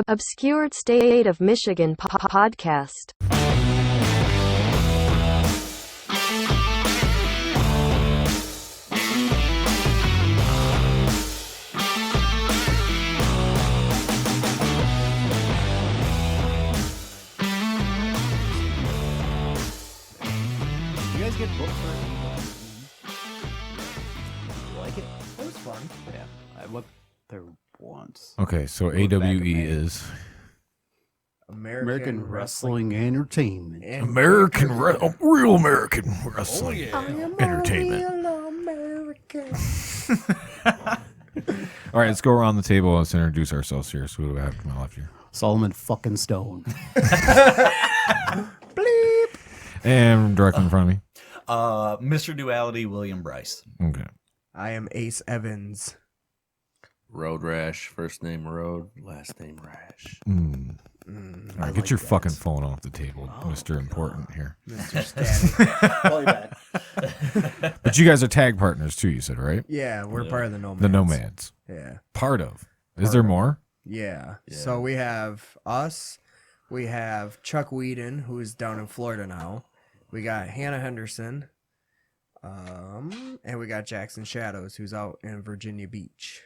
Obscured State of Michigan podcast. You guys get booked for it? You like it? It was fun. Yeah, I went there once. Okay, so Back in AWE May. is American Wrestling Entertainment. real American wrestling entertainment. All right, let's go around the table. Let's introduce ourselves here. So who do I have to my left here? Solomon fucking Stone. Bleep. And directly in front of me. Mr. Duality, William Bryce. Okay. I am Ace Evans. Road Rash, first name Road, last name Rash. All right, get like your that. fucking phone off the table, Mr. Important here. Mr. Static. But you guys are tag partners too, you said, right? Yeah, we're part of the Nomads. The Nomads. Yeah. Part of. Is there more? Yeah. Yeah. So we have us. We have Chuck Whedon, who is down in Florida now. We got Hannah Henderson. And we got Jackson Shadows, who's out in Virginia Beach.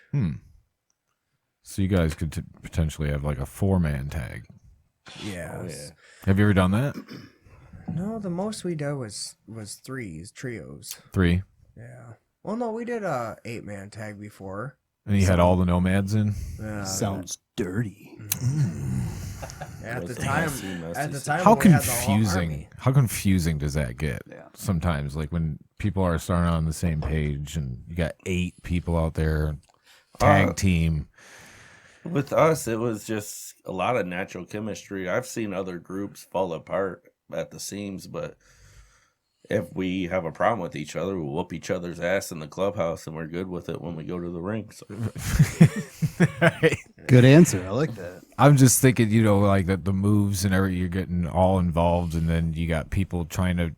So you guys could potentially have like a 4-man tag. Yeah. Oh, yeah. Have you ever done that? No, the most we did was trios. 3. Yeah. Well, no, we did a 8-man tag before. And you had all the Nomads in? Sounds dirty. At the Messy, time, messy, at the time, How when we had the whole confusing? army. How confusing does that get? Yeah. Sometimes, like when people are starting on the same page, and you got 8 people out there, tag team. With us, it was just a lot of natural chemistry. I've seen other groups fall apart at the seams, but if we have a problem with each other, we'll whoop each other's ass in the clubhouse, and we're good with it when we go to the ring. So. Good answer. I like that. I'm just thinking, like the moves and everything, you're getting all involved, and then you got people trying to,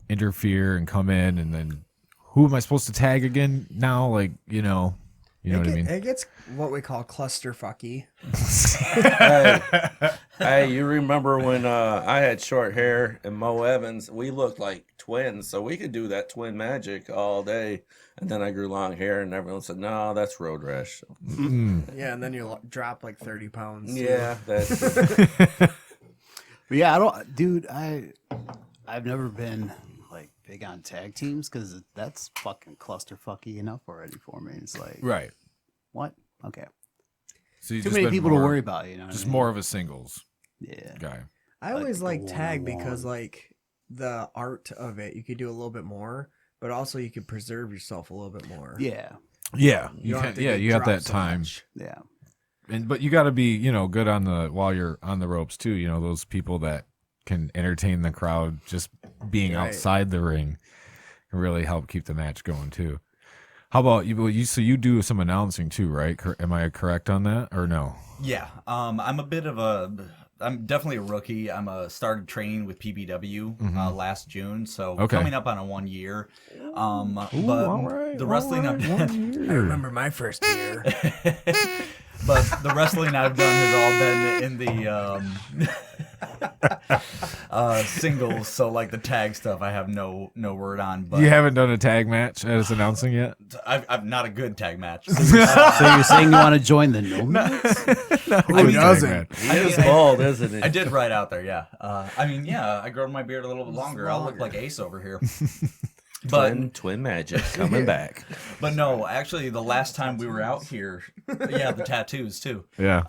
interfere and come in, and then who am I supposed to tag again now? Like, you know what I mean? It gets what we call clusterfucky. Hey, you remember when I had short hair and Mo Evans? We looked like twins, so we could do that twin magic all day. And then I grew long hair, and everyone said, "No, that's Road Rash." Yeah, and then you drop like 30 pounds. too. Yeah, that's But yeah, I've never been like big on tag teams because that's fucking clusterfucky enough already for me. It's like, Right. what? Okay. So you Too many people to worry about, you know. Just what I mean? more of a singles Yeah. guy. I Like always the like tag one-on-one. because like the art of it, you could do a little bit more, but also you could preserve yourself a little bit more. Yeah. Yeah, You don't have to get you got that dropped so time. much. Yeah. But you got to be, good on while you're on the ropes too. Those people that can entertain the crowd just being Right. outside the ring can really help keep the match going too. How about you? Well, so you do some announcing too, right? Am I correct on that or no? Yeah, I'm definitely a rookie. Started training with PBW last June, so Okay. coming up on a 1 year. But all right, the wrestling all right, I've 1 I year. remember my first year. but the wrestling I've done has all been in the singles. So like the tag stuff, I have no word on. But You haven't done a tag match as announcing yet? I'm not a good tag match. So you're saying you want to join the Nomads? Who doesn't? He is bald, isn't he? I did right out there, yeah. I grew my beard a little bit longer. I'll look like Ace over here. But Twin magic coming back. But no, actually, the last time we were out here, yeah, the tattoos too. Yeah.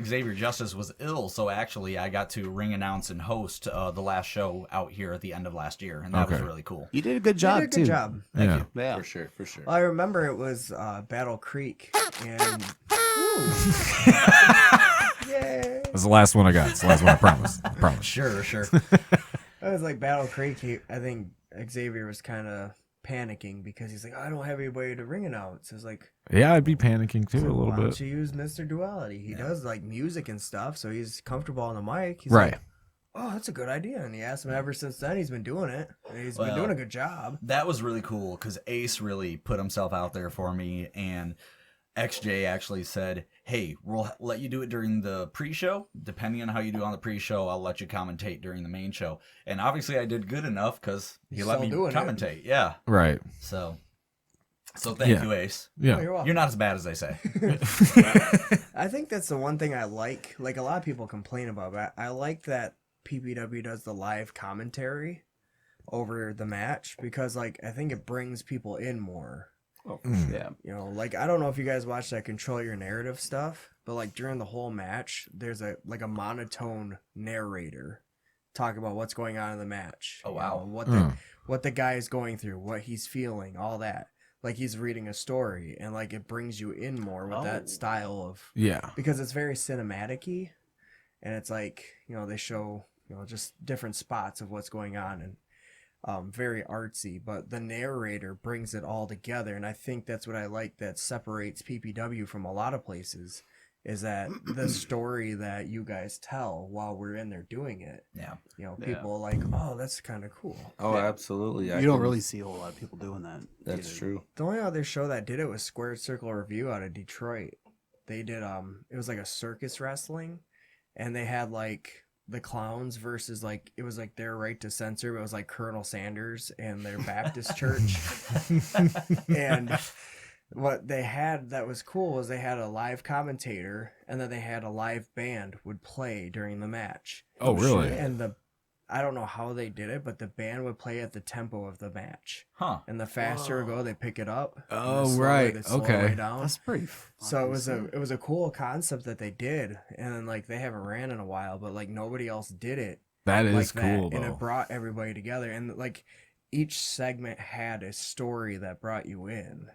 Xavier Justice was ill, so actually I got to ring announce and host the last show out here at the end of last year, and that was Okay. really cool. You did a good You job, did a too. good job. Thank Yeah. you. Yeah. For sure, for sure. Well, I remember it was Battle Creek, and yay! That's the last one I got. It's the last one I promise. I promise. Sure. It was like Battle Creek. I think Xavier was kind of panicking because he's like, I don't have anybody to ring announce. It's like, Yeah, I'd be panicking too a little why don't bit. you use Mr. Duality? He does like music and stuff, so he's comfortable on the mic. He's Right. like, oh, that's a good idea. And he asked him ever since then. He's been doing it. And he's been Well, doing a good job. That was really cool because Ace really put himself out there for me, and XJ actually said, hey, we'll let you do it during the pre-show. Depending on how you do on the pre-show, I'll let you commentate during the main show. And obviously I did good enough because he let me commentate. Yeah. Right. So thank you, Ace. Yeah. Oh, you're welcome. You're not as bad as they say. I think that's the one thing I like. Like, a lot of people complain about, but I like that PPW does the live commentary over the match because, like, I think it brings people in more. Oh, yeah. You know, like, I don't know if you guys watch that Control Your Narrative stuff, but, like, during the whole match, there's a monotone narrator talk about what's going on in the match. Oh, wow. You know, what the guy is going through, what he's feeling, all that. Like, he's reading a story, and, like, it brings you in more with that style of... Yeah. Because it's very cinematic-y, and it's like, you know, they show, you know, just different spots of what's going on, and very artsy, but the narrator brings it all together, and I think that's what I like that separates PPW from a lot of places, is that the story that you guys tell while we're in there doing it. Yeah. You know, people are like, oh, that's kind of cool. Oh, absolutely. You don't really see a whole lot of people doing that. That's either. true. The only other show that did it was Squared Circle Review out of Detroit. They did, it was like a circus wrestling, and they had, like, the clowns versus, like, it was like their right to censor, but it was like Colonel Sanders and their Baptist church. And what they had that was cool was they had a live commentator, and then they had a live band would play during the match. Oh, really? And I don't know how they did it, but the band would play at the tempo of the match. Huh. And the faster it go, they pick it up. and Oh, the slower, right. they slow Okay. way down. That's pretty. So it was a cool concept that they did, and then, like, they haven't ran in a while, but, like, nobody else did it That like is that, cool, and though. it brought everybody together, and, like, each segment had a story that brought you in.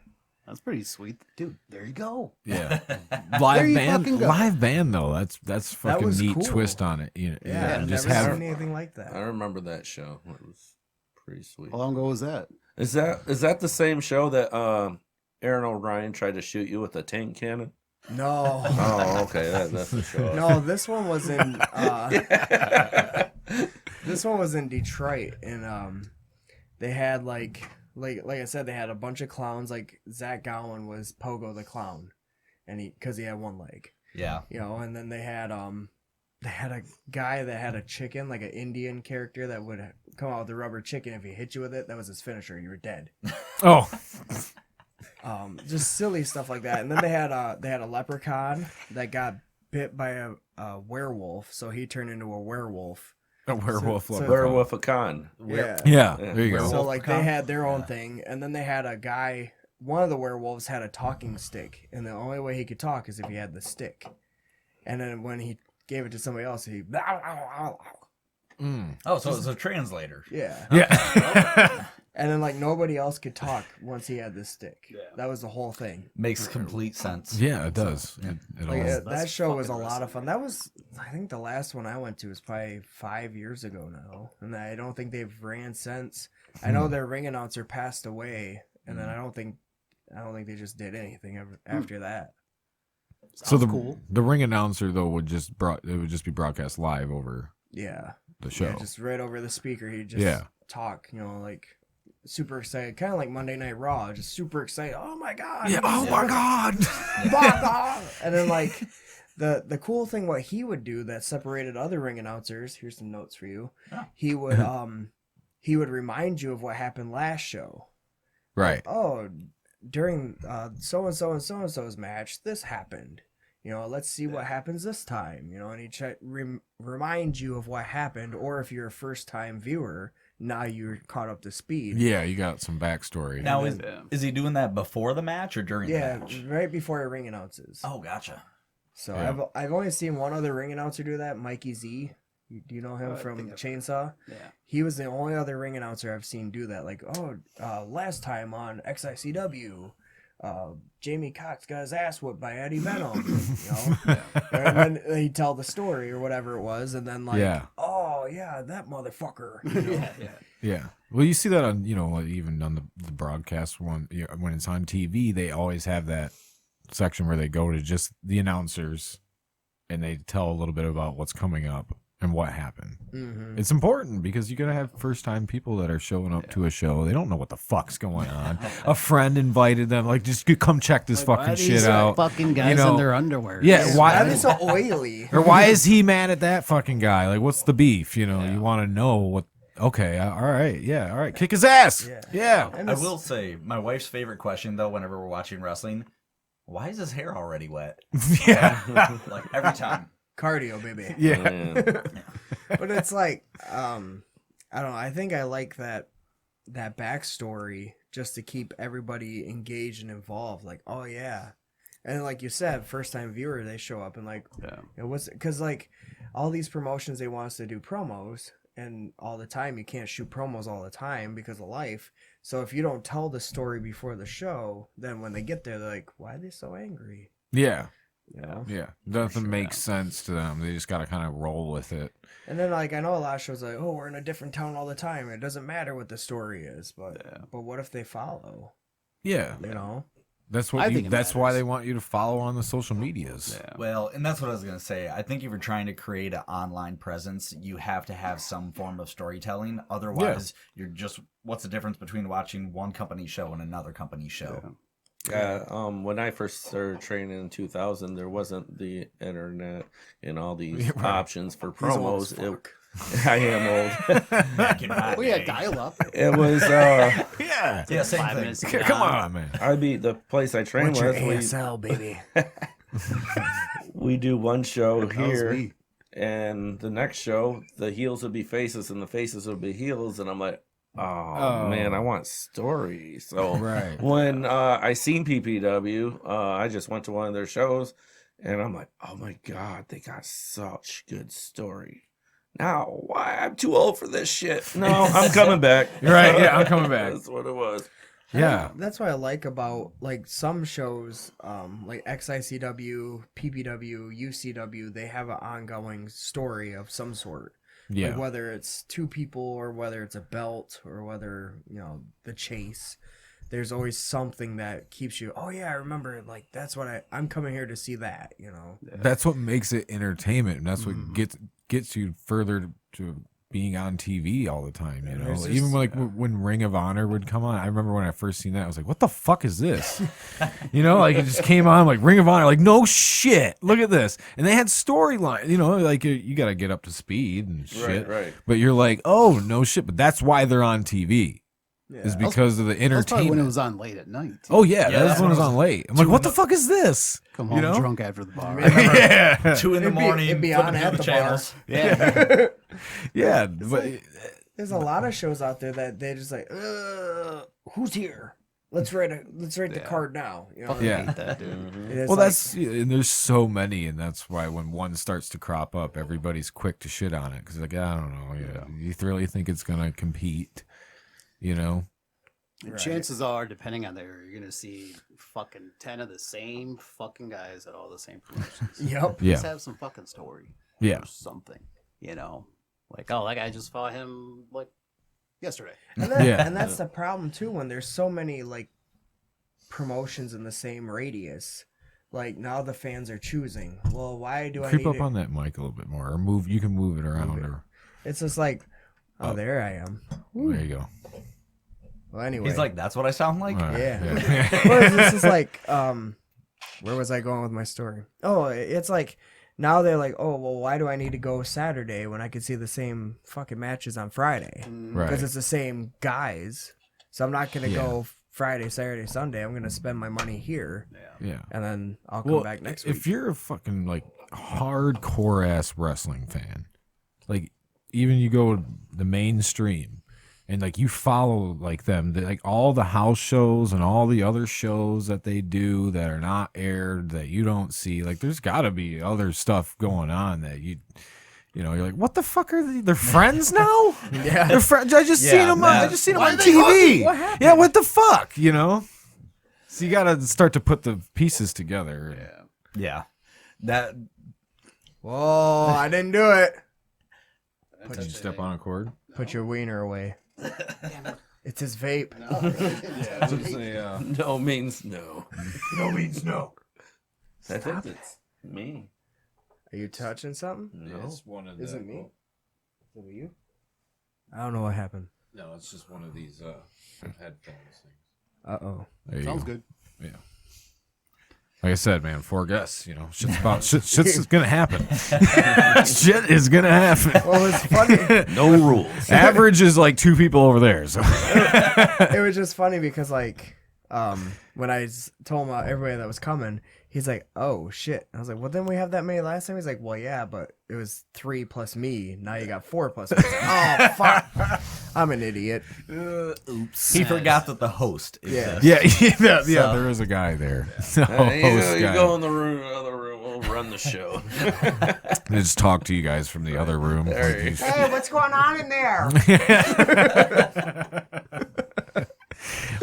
That's pretty sweet, dude. There you go. Yeah. There Live you band. fucking go. Live band, though. That's fucking was neat cool. twist on it. You know, Yeah, I've just never have seen anything like I that. remember that show. It was pretty sweet. How long ago was that? Is that the same show that Aaron O'Brien tried to shoot you with a tank cannon? No, Oh, okay, that's the show. no, this one was in this one was in Detroit, and they had like I said, they had a bunch of clowns. Like, Zach Gowen was Pogo the Clown, and because he had one leg. Yeah. You know, and then they had a guy that had a chicken, like an Indian character that would come out with a rubber chicken. If he hit you with it, that was his finisher. You were dead. Oh, Just silly stuff like that. And then they had a leprechaun that got bit by a werewolf, so he turned into a werewolf. a werewolf. so- leprechaun. Werewolf a con. Yeah. Yeah, there you go. So, like, they Werewolf had their own Yeah. thing, and then they had a guy. One of the werewolves had a talking stick, and the only way he could talk is if he had the stick. And then when he gave it to somebody else, he Oh, so it's a translator. yeah. Yeah. And then, like, nobody else could talk once he had this stick. That was the whole thing. Makes complete sense. Yeah, it does. It Like, all, that show was a fucking lot of fun. That was, I think, the last one I went to was probably 5 years ago now, and I don't think they've ran since. I know their ring announcer passed away, and then I don't think they just did anything after that. so the cool. the ring announcer though would just be broadcast live over Yeah, the show. yeah, just right over the speaker. He'd just Yeah. talk, you know, like super excited, kind of like Monday Night Raw, just super excited. Oh my god! Yeah. Oh my God. Baka! And then, like, the cool thing what he would do that separated other ring announcers, here's some notes for you. Oh. He would remind you of what happened last show. Right. Oh, during so and so and so and so's match, this happened. You know, let's see what happens this time. You know, and he remind you of what happened, or if you're a first time viewer, now you're caught up to speed. Yeah, you got some backstory. Now, Yeah. is he doing that before the match or during Yeah, the match? right before a ring announces. Oh, gotcha. So Yeah. I've only seen one other ring announcer do that, Mikey Z. Do you know him I from think I've- Chainsaw? Yeah. He was the only other ring announcer I've seen do that. Like, last time on XICW, Jamie Cox got his ass whooped by Eddie Venom. You know, and then he'd tell the story or whatever it was, and then like, Yeah. oh yeah, that motherfucker. You know? Yeah. Well, you see that on, like, even on the broadcast one, when it's on TV, they always have that section where they go to just the announcers and they tell a little bit about what's coming up. and what happened. Mm-hmm. It's important because you're gonna have first time people that are showing up to a show. They don't know what the fuck's going on. A friend invited them, like, just come check this Like, why fucking are shit these out. fucking guys You know, in their underwear. Yeah, why? Why are they so oily? Or why is he mad at that fucking guy? Like, what's the beef? You know, you want to know what. Okay, all right, yeah, all right, kick his ass. Yeah. And I will say, my wife's favorite question, though, whenever we're watching wrestling, why is his hair already wet? Yeah. Like, every time. cardio, baby. Yeah. Man. But it's like, I don't know. I think I like that backstory just to keep everybody engaged and involved. Like, oh yeah, and like you said, first time viewer, they show up and like, it was because like all these promotions they want us to do promos, and all the time you can't shoot promos all the time because of life. So if you don't tell the story before the show, then when they get there, they're like, why are they so angry? Yeah. You know? Yeah. Nothing makes sense to them. They just got to kind of roll with it. And then, like, I know a lot of shows like, oh, we're in a different town all the time. It doesn't matter what the story is, but what if they follow? Yeah. You know, That's I what. think it That's why matters. they want you to follow on the social medias. Yeah. Well, and that's what I was going to say. I think if you're trying to create an online presence, you have to have some form of storytelling. Otherwise, you're just, what's the difference between watching one company show and another company show? When I first started training in 2000, there wasn't the internet and all these options for promos. I am old. Back in my We had day. dial up. It was Yeah. Yeah, same 5 thing. minutes. Come on, man. I'd be the place I train what's your with. ASL, baby? We do one show That was here, me. and the next show, the heels would be faces, and the faces would be heels, and I'm like, oh. Man, I want story. So Right. when I seen PPW, I just went to one of their shows, and I'm like, oh my god, they got such good story. Now, why? I'm too old for this shit. No, I'm coming back. Right, yeah, I'm coming back. That's what it was. Yeah. That's what I like about like some shows, like XICW, PPW, UCW. They have an ongoing story of some sort. Yeah. Like whether it's two people or whether it's a belt or whether, you know, the chase. There's always something that keeps you, oh yeah, I remember, like that's what I'm coming here to see that, you know. That's what makes it entertainment, and that's what gets you further to being on TV all the time. You know, there's even just- like when Ring of Honor would come on, I remember when I first seen that, I was like, "What the fuck is this?" You know, like it just came on, like Ring of Honor, like no shit, look at this, and they had storyline. You know, like you got to get up to speed and shit. Right. But you're like, oh no shit, but that's why they're on TV. Is Yeah. because of the That's probably entertainment. when it was on late at night. too. Oh yeah, Yeah, that was that's when it when was on late. I'm like, what the fuck is this? Come you home know? drunk after the bar. Yeah, 2 in the morning, it'd be flipping on through at the the channels. Yeah. yeah, but There's a lot of shows out there that they just like, who's here? Let's write the card now. You know? Yeah. Hate that, dude. And it's well, like- that's and there's so many, and that's why when one starts to crop up, everybody's quick to shit on it because like I don't know, you really think it's gonna compete, you know? And chances are, depending on there, you're gonna see fucking 10 of the same fucking guys at all the same promotions. Yep. Yeah, Just have some fucking story. yeah, Or something. You know, like oh, that guy just fought him like yesterday. And, that, Yeah. and that's the problem too when there's so many like promotions in the same radius. Like now the fans are choosing. Well, why do I creep need up it? on that mic a little bit more, or move. You can move it around, or It's just like, oh, there I am. there you go. Well, anyway. He's like, that's what I sound like? All right, Yeah. Well, this is like, where was I going with my story? Oh, it's like now they're like, oh, well, why do I need to go Saturday when I could see the same fucking matches on Friday? Right. Because it's the same guys. So I'm not gonna Yeah. go Friday, Saturday, Sunday. I'm gonna spend my money here, Yeah. and then I'll come back next week. If you're a fucking like hardcore ass wrestling fan, like even you go the mainstream and like you follow like them, like all the house shows and all the other shows that they do that are not aired that you don't see, like there's got to be other stuff going on that you know, you're like, what the fuck are they? They're friends now? Yeah. They're friends. I just seen them. I that- just seen them Why on are they TV. hugging? What happened? Yeah, what the fuck? You know. So you got to start to put the pieces together. Yeah. Yeah. That Whoa, I didn't do it. Did you step on a cord? Put your wiener away. It's his vape. No means no. No means no. I think it's me. Are you touching something? No, it's one of Is it me? Is it you? I don't know what happened. No, it's just one of these headphones things. Uh-oh. Sounds good. Yeah. Like I said, man, 4 guests. You know, shit's gonna happen. Shit is gonna happen. Well, it's funny. No rules. Average is like 2 people over there. So It was just funny because, like, when I told him everybody that was coming, he's like, "Oh shit!" I was like, "Well, didn't we have that many last time?" He's like, "Well, yeah, but it was 3 plus me. Now you got 4 plus me." I was like, oh fuck! I'm an idiot. Oops. He forgot that the host Yeah. exists. yeah, there is a guy there. You Host you guy. go in the other room. We'll run the show. They just talk to you guys from the other room. There you Hey, what's going on in there?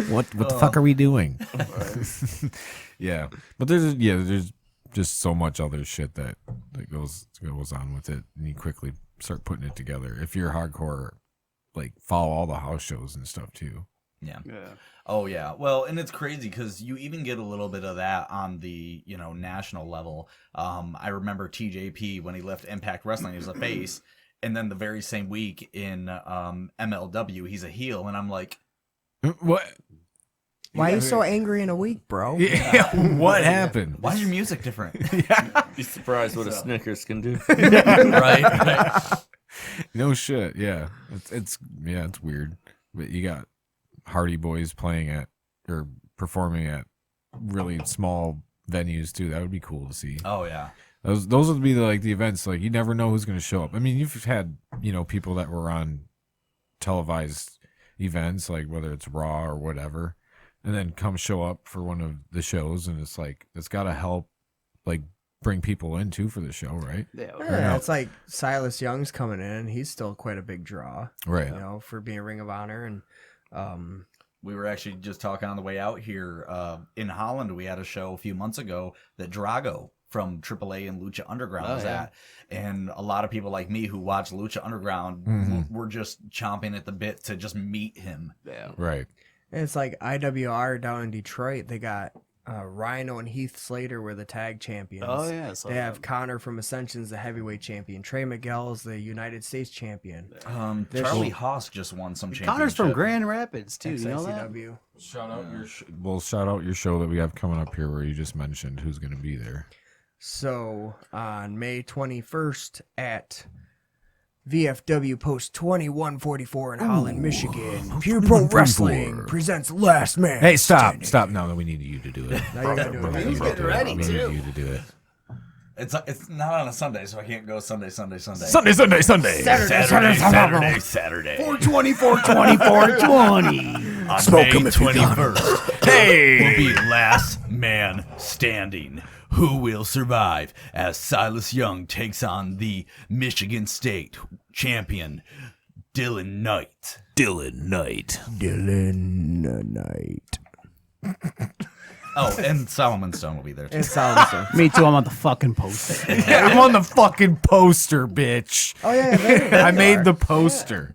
What the fuck are we doing? Yeah, but there's just so much other shit that goes on with it, and you quickly start putting it together. If you're hardcore, like follow all the house shows and stuff too. Yeah. Yeah. Oh yeah. Well, and it's crazy because you even get a little bit of that on the national level. I remember TJP when he left Impact Wrestling, he was a face, and then the very same week in MLW, he's a heel, and I'm like, What? Why are you so angry in a week, bro? Yeah, what happened? why is your music different? Be surprised what a Snickers can do. right. No shit. Yeah, it's weird, but you got Hardy Boys playing at or performing at really small venues too. That would be cool to see. Oh yeah. Those would be the events. Like you never know who's going to show up. I mean, you've had people that were on televised events, like whether it's Raw or whatever, and then come show up for one of the shows, and it's like it's got to help like bring people in too for the show, right? Yeah, it's like Silas Young's coming in. He's still quite a big draw, Right. for being Ring of Honor. And We were actually just talking on the way out here. In Holland, we had a show a few months ago that Drago from AAA and Lucha Underground was at. And a lot of people like me who watch Lucha Underground were just chomping at the bit to just meet him. Yeah. Right. it's like IWR down in Detroit. They got Rhino and Heath Slater were the tag champions. Oh yeah. So They have Connor from Ascension's the heavyweight champion. Trey Miguel's the United States champion. Charlie Haas just won some championship. Connor's from Grand Rapids too. You know that? XICW. Shout out shout out your show that we have coming up here where you just mentioned who's going to be there. So on May 21st at VFW Post 2144 in Holland, Michigan, Pure Pro Wrestling presents Last Man. Hey, stop! Standing. No, we need you to do it. Now you gotta do it. He's getting ready We too. need you to do it. It's not on a Sunday, so I can't go Sunday. Sunday. Saturday. 420, 420, 420. On May 21st, hey, will be Last Man Standing. Who will survive as Silas Young takes on the Michigan State champion, Dylan Knight. Dylan Knight. Oh, and Solomon Stone will be there too. And Solomon. Me too. I'm on the fucking poster. I'm on the fucking poster, bitch. Oh yeah, there. I made the poster.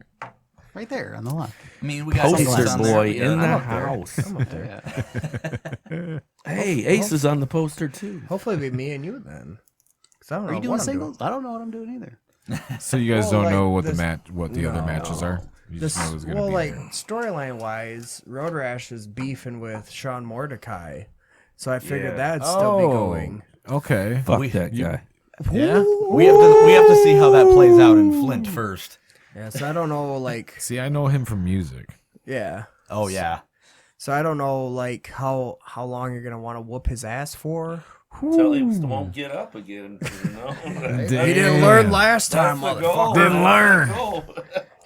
Right there on the left. I mean, we got Poster Ace on there. boy Yeah, in the I'm up there. house. I'm up there. Hey, Ace is on the poster too. Hopefully it'll be me and you then. 'Cause I don't Are know you doing what I'm singles? I don't know what I'm doing either. So you guys Well, don't like, know what this- the other matches are? You just know who's going to be there. storyline wise, Road Rash is beefing with Sean Mordecai, so I figured Yeah. that'd still be going. Okay. Fuck that guy. Yeah, we have to see how that plays out in Flint first. Yeah, so I don't know, See, I know him from music. yeah. Oh yeah, So I don't know, how long you're gonna want to whoop his ass for. Tell him he won't get up again. You know? He didn't learn last time, That's the goal. motherfucker. Didn't learn. That's the goal.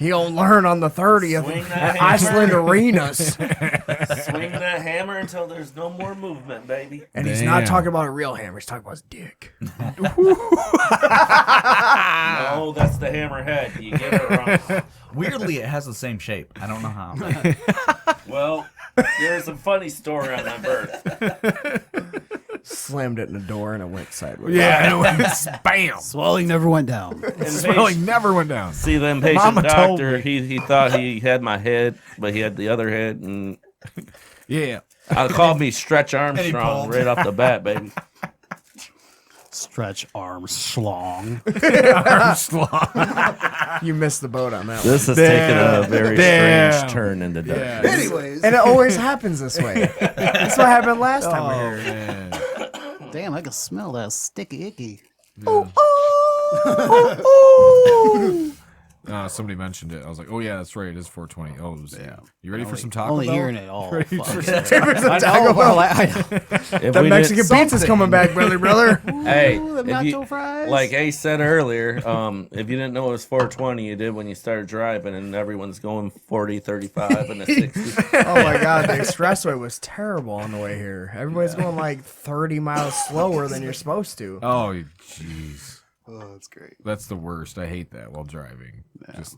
He'll learn on the 30th Swing at that Iceland hammer. Arenas. Swing that hammer until there's no more movement, baby. And he's not Damn. talking about a real hammer. He's talking about his dick. No, that's the hammerhead. You get it wrong. weirdly it has the same shape. I don't know how. Well, there's a funny story on my birth. Slammed it in the door and it went sideways. Yeah, it was bam. Swelling never went down. And Swelling never went down. see, them patient Mama told doctor, he thought he had my head, but he had the other head, and Yeah. I called me Stretch Armstrong pulled. right off the bat, baby. Stretch Armstrong. You missed the boat on that one. This is taking a very strange turn into dark. Anyways. And it always happens this way. That's what happened last time we were here. Man. Damn, I can smell that sticky icky. Somebody mentioned it. I was like, oh yeah, that's right. It is 420. Oh, it was, you ready for some Taco Only Bell? hearing it all. Ready fuck. for some I know, but I know. If The we Mexican didn't- pizza's coming back, brother. Hey, Ooh, them if you- nacho fries. like Ace said earlier, if you didn't know it was 420, you did when you started driving, and everyone's going 40, 35, and a 60. Oh my god, the expressway was terrible on the way here. Everybody's going like 30 miles slower than you're supposed to. Oh, jeez. Oh, that's great. That's the worst. I hate that while driving. Just,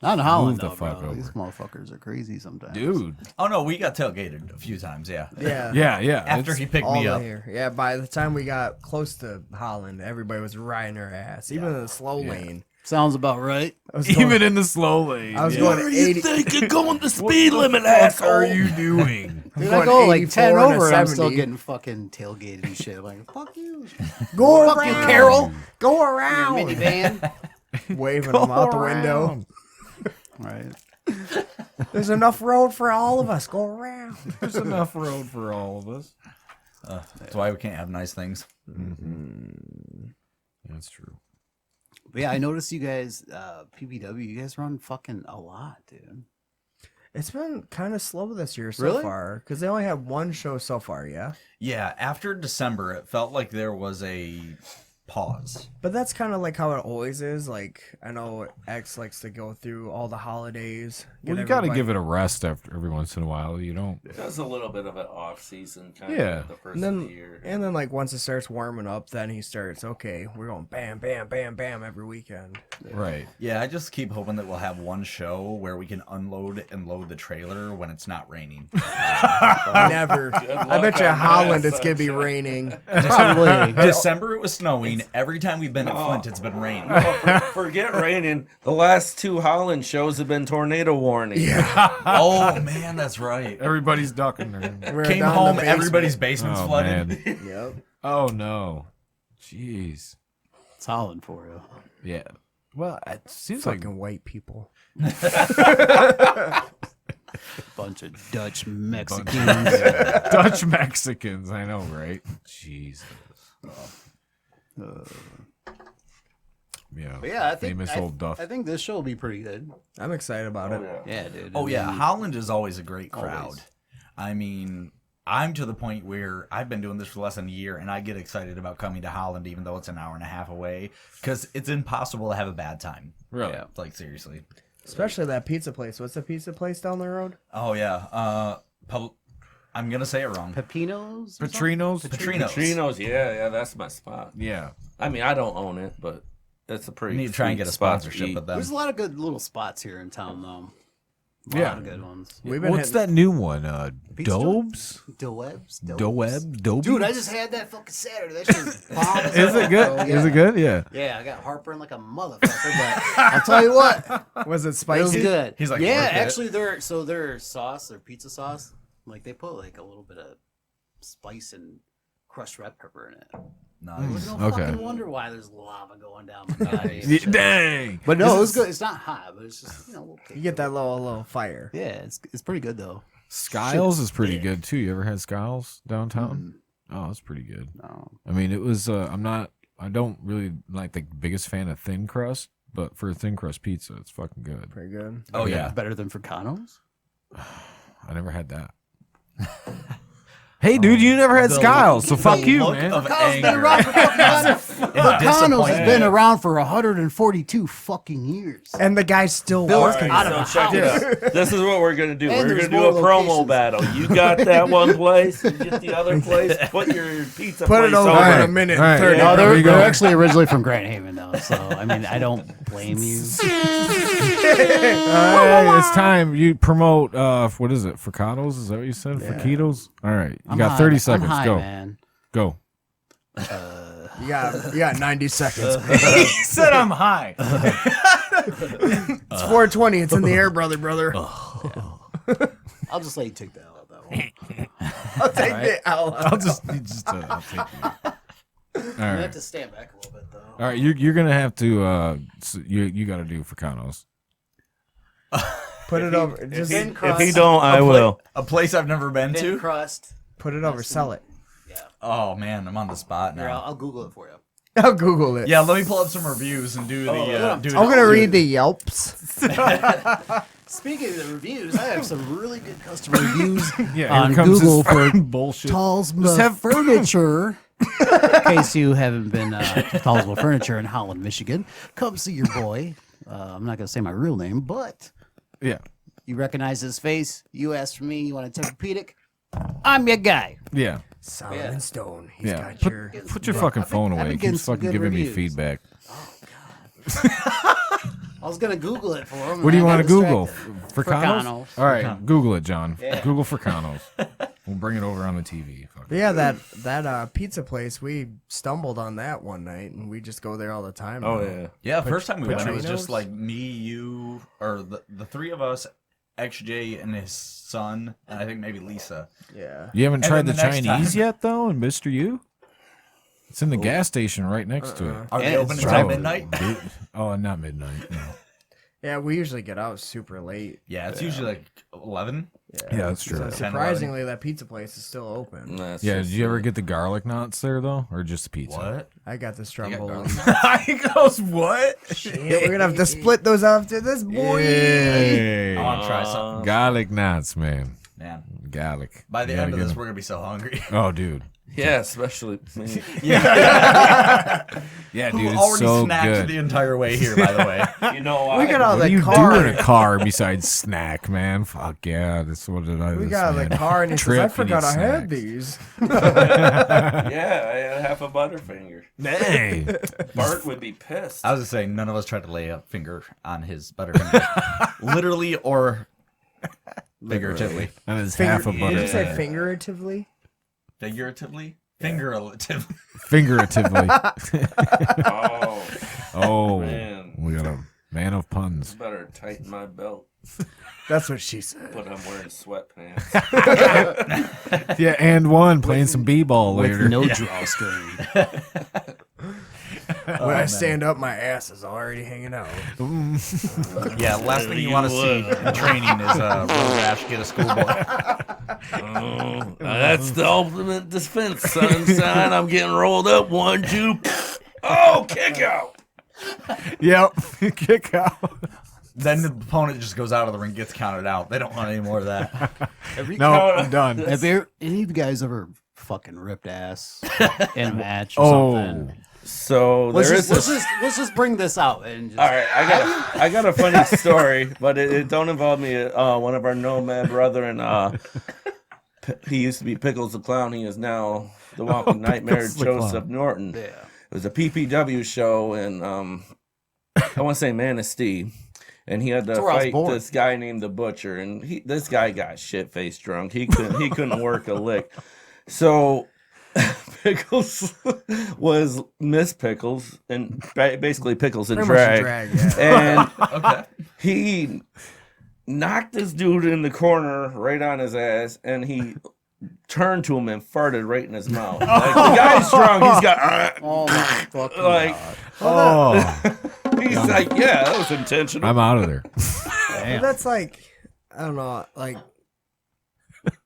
Not in Holland, Move the though, fuck bro. over. These motherfuckers are crazy sometimes. dude. Oh no, we got tailgated a few times. Yeah. Yeah. Yeah. After it's- he picked All me the up. here. Yeah, by the time we got close to Holland, everybody was riding their ass. Even in the slow lane. Sounds about right. I was going, even in the slow lane. I was yeah. going 80. think you're going the speed limit, What asshole? are you doing? Dude, going I go like 10 84 and a over and I'm still 70. getting fucking tailgated and shit. Like, fuck you. Go Fuck around. you, Carol. Go around. Minivan. Waving them out the window. Right. There's enough road for all of us. Go around. There's enough road for all of us. That's why we can't have nice things. That's true. But yeah, I noticed you guys, PBW, you guys run fucking a lot, dude. It's been kind of slow this year so Really? far because they only have one show so far, yeah? Yeah. After December, it felt like there was a pause. But that's kind of like how it always is. Like, I know X likes to go through all the holidays. Well, you got to give it a rest after every once in a while. You don't. That's a little bit of an off season kind Yeah. of the first And of the then, year. and then, like, once it starts warming up, then he starts, okay, we're going bam, bam, bam, bam every weekend. Right. Yeah, I just keep hoping that we'll have one show where we can unload and load the trailer when it's not raining. Never. I bet you on Holland that, it's going to be raining. Probably. December it was snowing. Every time we've been at Flint, it's been raining. Forget raining. The last two Holland shows have been tornado warning. Yeah. Oh man, that's right. Everybody's ducking. We're Came down in the home, basement. everybody's basement's Oh, flooded. man. Yep. Oh, no. Jeez. It's Holland for you. Yeah. Well, it seems like Fucking white people. Bunch of Dutch Mexicans. Dutch Mexicans. I know, right? Jesus. Yeah. But yeah, I think famous old Duff. I think this show will be pretty good. I'm excited about it. Yeah, dude. Oh I yeah, mean, Holland is always a great crowd. Always. I mean, I'm to the point where I've been doing this for less than a year, and I get excited about coming to Holland, even though it's an hour and a half away, because it's impossible to have a bad time. Really? Yeah. Like seriously. Especially that pizza place. What's the pizza place down the road? Oh yeah. I'm gonna say it wrong. Pepinos? or Petrinos? Petrinos. Petrinos, yeah, that's my spot. Yeah. I mean, I don't own it, but it's a pretty. We need to try and sweet get a spot to sponsorship eat. with them. There's a lot of good little spots here in town, though. A Yeah. lot of good ones. We've been What's hitting- that new one? Pizza joint? Dobes? Doebs? Doeb? Dobie? Dude, I just had that fucking Saturday. That shit was bomb. as Is hell, it good? bro. Is it good? Yeah. Yeah, I got heartburn like a motherfucker, but I'll tell you what, Was it it was spicy? good. He's like, yeah, worth it. actually, their sauce, their pizza sauce, like they put like a little bit of spice and crushed red pepper in it. Nice. No Okay. fucking wonder why there's lava going down my body. and Yeah, shit. dang. But no, it was good. It's not hot, but it's just a little. You get that little fire. Yeah, it's pretty good though. Skiles is pretty good too. You ever had Skiles downtown? Oh, it's pretty good. No. I mean, it was. I don't really like the biggest fan of thin crust, but for a thin crust pizza, it's fucking good. Pretty good. Oh yeah. Better than Fricano's? I never had that. Hey, dude, you never had Skiles, so fuck you, look man. of Fricano's been anger. around for Fricano's has been disappointment. around for 142 fucking years. And the guy's still Built working. out So of a check it house. out. This is what we're gonna do. And We're there's gonna do a more promo locations. battle. You got that one place, you get the other place. Put your pizza Put place it over over. in a minute. All right. 30. Yeah, No, there we go. they're actually originally from Grand Haven, though. So, I mean, I don't blame you. Hey, it's time. You promote, what is it? Fricados? Is that what you said? Friquitos? All right. You I'm got high. 30 I'm seconds. high, Go. man. Go. You got 90 seconds. He said I'm high. It's 420. It's in the air, brother. I'll just let you take that out, that one. I'll take it out. I'll just I'll take you. You right. have to stand back a little bit though. All right, you're gonna have to. You got to do Fracano's. Put it over. Just Thin If crust, he don't, I will. A place I've never been thin to. crust. put it over. Sell it. Yeah. Oh man, I'm on the spot Here, now. I'll Google it for you. I'll Google it. Yeah, let me pull up some reviews and do the. I'm gonna read the Yelps. Speaking of the reviews, I have some really good customer reviews Yeah, on here comes Google this for fucking bullshit. Tallsma Furniture. In case you haven't been to Tallsma Furniture in Holland, Michigan, come see your boy. I'm not going to say my real name, but Yeah, you recognize his face. You asked for me. You want a Tempur-Pedic? I'm your guy. yeah, Solomon Yeah. Stone. He's yeah. got Put, your. put your fucking phone I've away. been It getting keeps some fucking good giving me reviews. feedback. I was going to Google it for him. What do you want to Google? Fracano's. Fracano's? All right, Google it, John. Yeah. Google Fracano's. We'll bring it over on the TV. Fuck. But yeah, that pizza place, we stumbled on that one night, and we just go there all the time. Oh now. yeah. Yeah, first time we went, it was Patrinos? just like me, you, or the three of us, XJ and his son, and I think maybe Lisa. Yeah. You haven't And tried the then the next Chinese time- yet, though, in Mr. U? It's in the gas station right next to it. Are Yeah, they open it's until drive-thru. midnight? Dude. Oh, not midnight. No. Yeah, we usually get out super late. Yeah, it's usually like 11. Yeah, that's true. So 10, surprisingly, that pizza place is still open. That's Yeah, just did you ever get the garlic knots there, though? Or just the pizza? What? I got the You got Stromboli. garlic? He goes, what? Shit, we're gonna have to split those after this, boy. Yay. I want to try something. Garlic knots, man. Man, Garlic. by the You end gotta of get this, 'em. we're going to be so hungry. Oh, dude. Yeah, especially me. Yeah, Who dude, it's already so snacked good. the entire way here, by the way. You know, We got out What of do you the car. do in a car besides snack, man? Fuck yeah, that's what it is. We got out of the man. car and he says, Trip, I you forgot need I had snacks. these. Yeah, I had half a Butterfinger. Hey. Bart would be pissed. I was just saying, none of us tried to lay a finger on his butterfinger. Literally or figuratively. That is half a Did butter. you say figuratively? Figuratively? Figuratively. Figuratively. Oh, Oh, man. we got a man of puns. Better tighten my belt, That's what she said. but I'm wearing sweatpants. Yeah, and one playing some b-ball later. With no drawstring. When I stand up, my ass is already hanging out. Yeah, last thing you want to see in training is Road Rash get a schoolboy. That's the ultimate defense, sunshine. I'm getting rolled up. 1, 2. Oh, kick out. Yep, kick out. Then the opponent just goes out of the ring, gets counted out. They don't want any more of that. No, I'm done. Have any of you guys ever fucking ripped ass in a match or Oh, something? So Let's there just, is let's just bring this out and just. All right, I got a funny story, but it don't involve me. One of our Nomad brethren, he used to be Pickles the Clown. He is now the Walking Nightmare, Pickles the Joseph Clown. Norton. Yeah. It was a PPW show, and I want to say Manistee, and he had to That's where I was fight born. this guy named the Butcher, and this guy got shit faced drunk. He couldn't work a lick. So Pickles was Miss Pickles, and basically Pickles in Pretty much a drag. drag, yeah. And Okay. he knocked this dude in the corner right on his ass, and he turned to him and farted right in his mouth. Like, the guy's drunk. He's got Oh my fucking like god. Oh, he's like, yeah, that was intentional. I'm out of there. But that's like, I don't know, like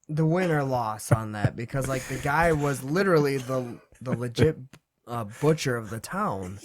the win or loss on that, because like the guy was literally the legit butcher of the town.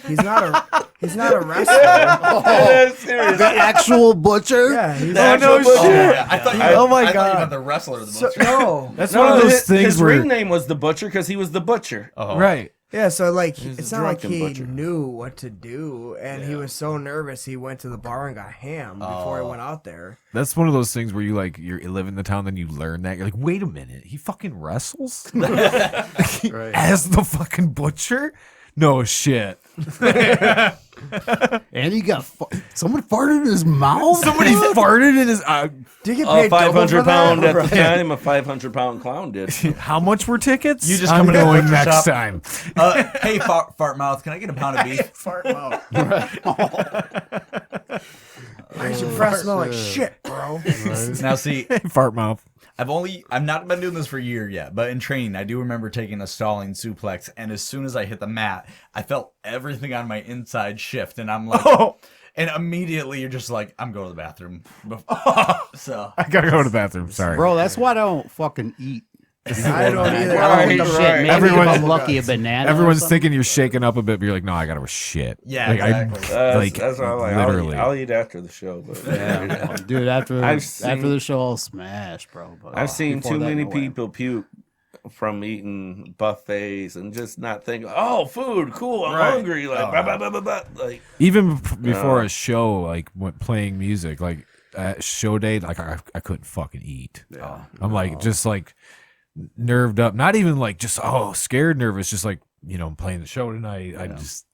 He's not a wrestler. Yeah, seriously. The actual butcher? Yeah, he's The actual butcher. Yeah, I thought you Oh my I thought you God. meant the wrestler of the so, butcher. no. That's No, one of those his things where, ring name was the Butcher because he was the butcher. Oh. right? Yeah, so like He's it's a not like drunken he butcher. knew what to do, and he was so nervous he went to the bar and got ham before he went out there. That's one of those things where you live in the town, then you learn that you're like, wait a minute, he fucking wrestles as the fucking butcher. No shit. And he got someone farted in his mouth? Somebody farted in his. Do you get A paid double for 500 pound that? at the time, a 500-pound clown did. How much were tickets? You just I'm come into the going butcher next shop. time. Hey, fart mouth, can I get a pound of beef? Fart mouth. I should press smell like shit, bro. Now, see, Fart mouth. I've not been doing this for a year yet, but in training, I do remember taking a stalling suplex, and as soon as I hit the mat, I felt everything on my inside shift, and I'm like, and immediately you're just like, I'm going to the bathroom. So I gotta go to the bathroom. Sorry, Bro, that's why I don't fucking eat. I don't either. I don't Right, shit. right. Maybe Everyone's- if I'm lucky, a banana. or everyone's something. thinking you're shaking up a bit, but you're like, no, I gotta go shit. Yeah, like, exactly. That's why I'm like, literally. I'll eat after the show. But Yeah, dude. After I've after the show, I'll smash, bro. But I've seen before too that, many no way. people puke from eating buffets and just not thinking, oh, food, cool, I'm hungry. Like, like Even before a show, like playing music, like at show day, like I couldn't fucking eat. Yeah. I'm like just like nerved up, not even like just scared, nervous, just like I'm playing the show tonight. I just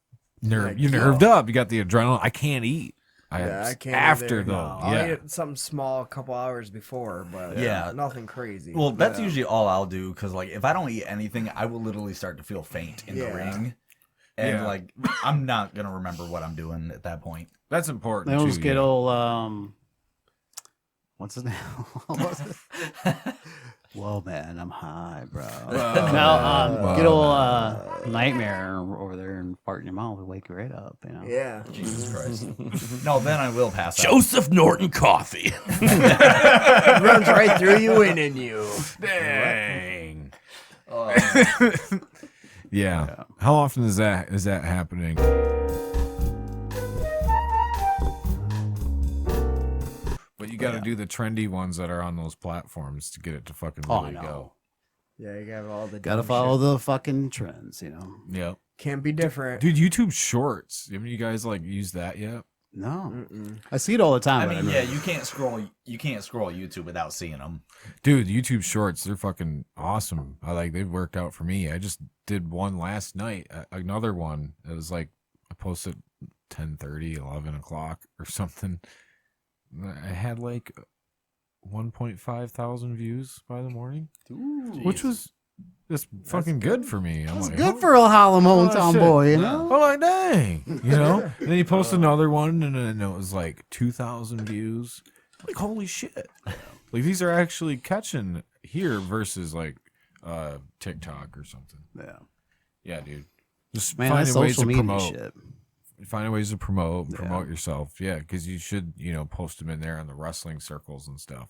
you're nerved up. You got the adrenaline. I can't eat. I can't after either. though. I'll Yeah. eat something small a couple hours before, but Yeah. nothing crazy. Well, that's usually all I'll do, because like if I don't eat anything, I will literally start to feel faint in the ring, and like I'm not gonna remember what I'm doing at that point. That's important. They too, just get old. What's his name? What was it? Whoa, man, I'm high, bro. Get old nightmare over there and fart in your mouth will wake you right up. yeah. Jesus Christ. No, then I will pass out. Joseph Norton coffee. It runs right through you and in you. Dang. Yeah. How often is that happening? But you got to do the trendy ones that are on those platforms to get it to fucking Oh, I really know. go. Yeah, you got all the Gotta dumb follow shit. the fucking trends, Yep. Can't be different. Dude, YouTube Shorts. Haven't you guys like used that yet? No, Mm-mm. I see it all the time. I but mean, never- yeah, you can't scroll YouTube without seeing them. Dude, YouTube Shorts, they're fucking awesome. They've worked out for me. I just did one last night, another one. It was like I posted 10:30, 11 o'clock or something. I had like 1.5 thousand views by the morning, which was just fucking good for me. I'm That's like, good for a hollow hometown shit. boy, I'm like, dang, And then he posted another one, and then it was like 2,000 views. Like, holy shit! Like these are actually catching here versus like TikTok or something. Yeah, Yeah, dude. Just man, that's finding ways social to media promote. shit. Finding ways to promote yourself. Yeah, because you should, post them in there on the wrestling circles and stuff.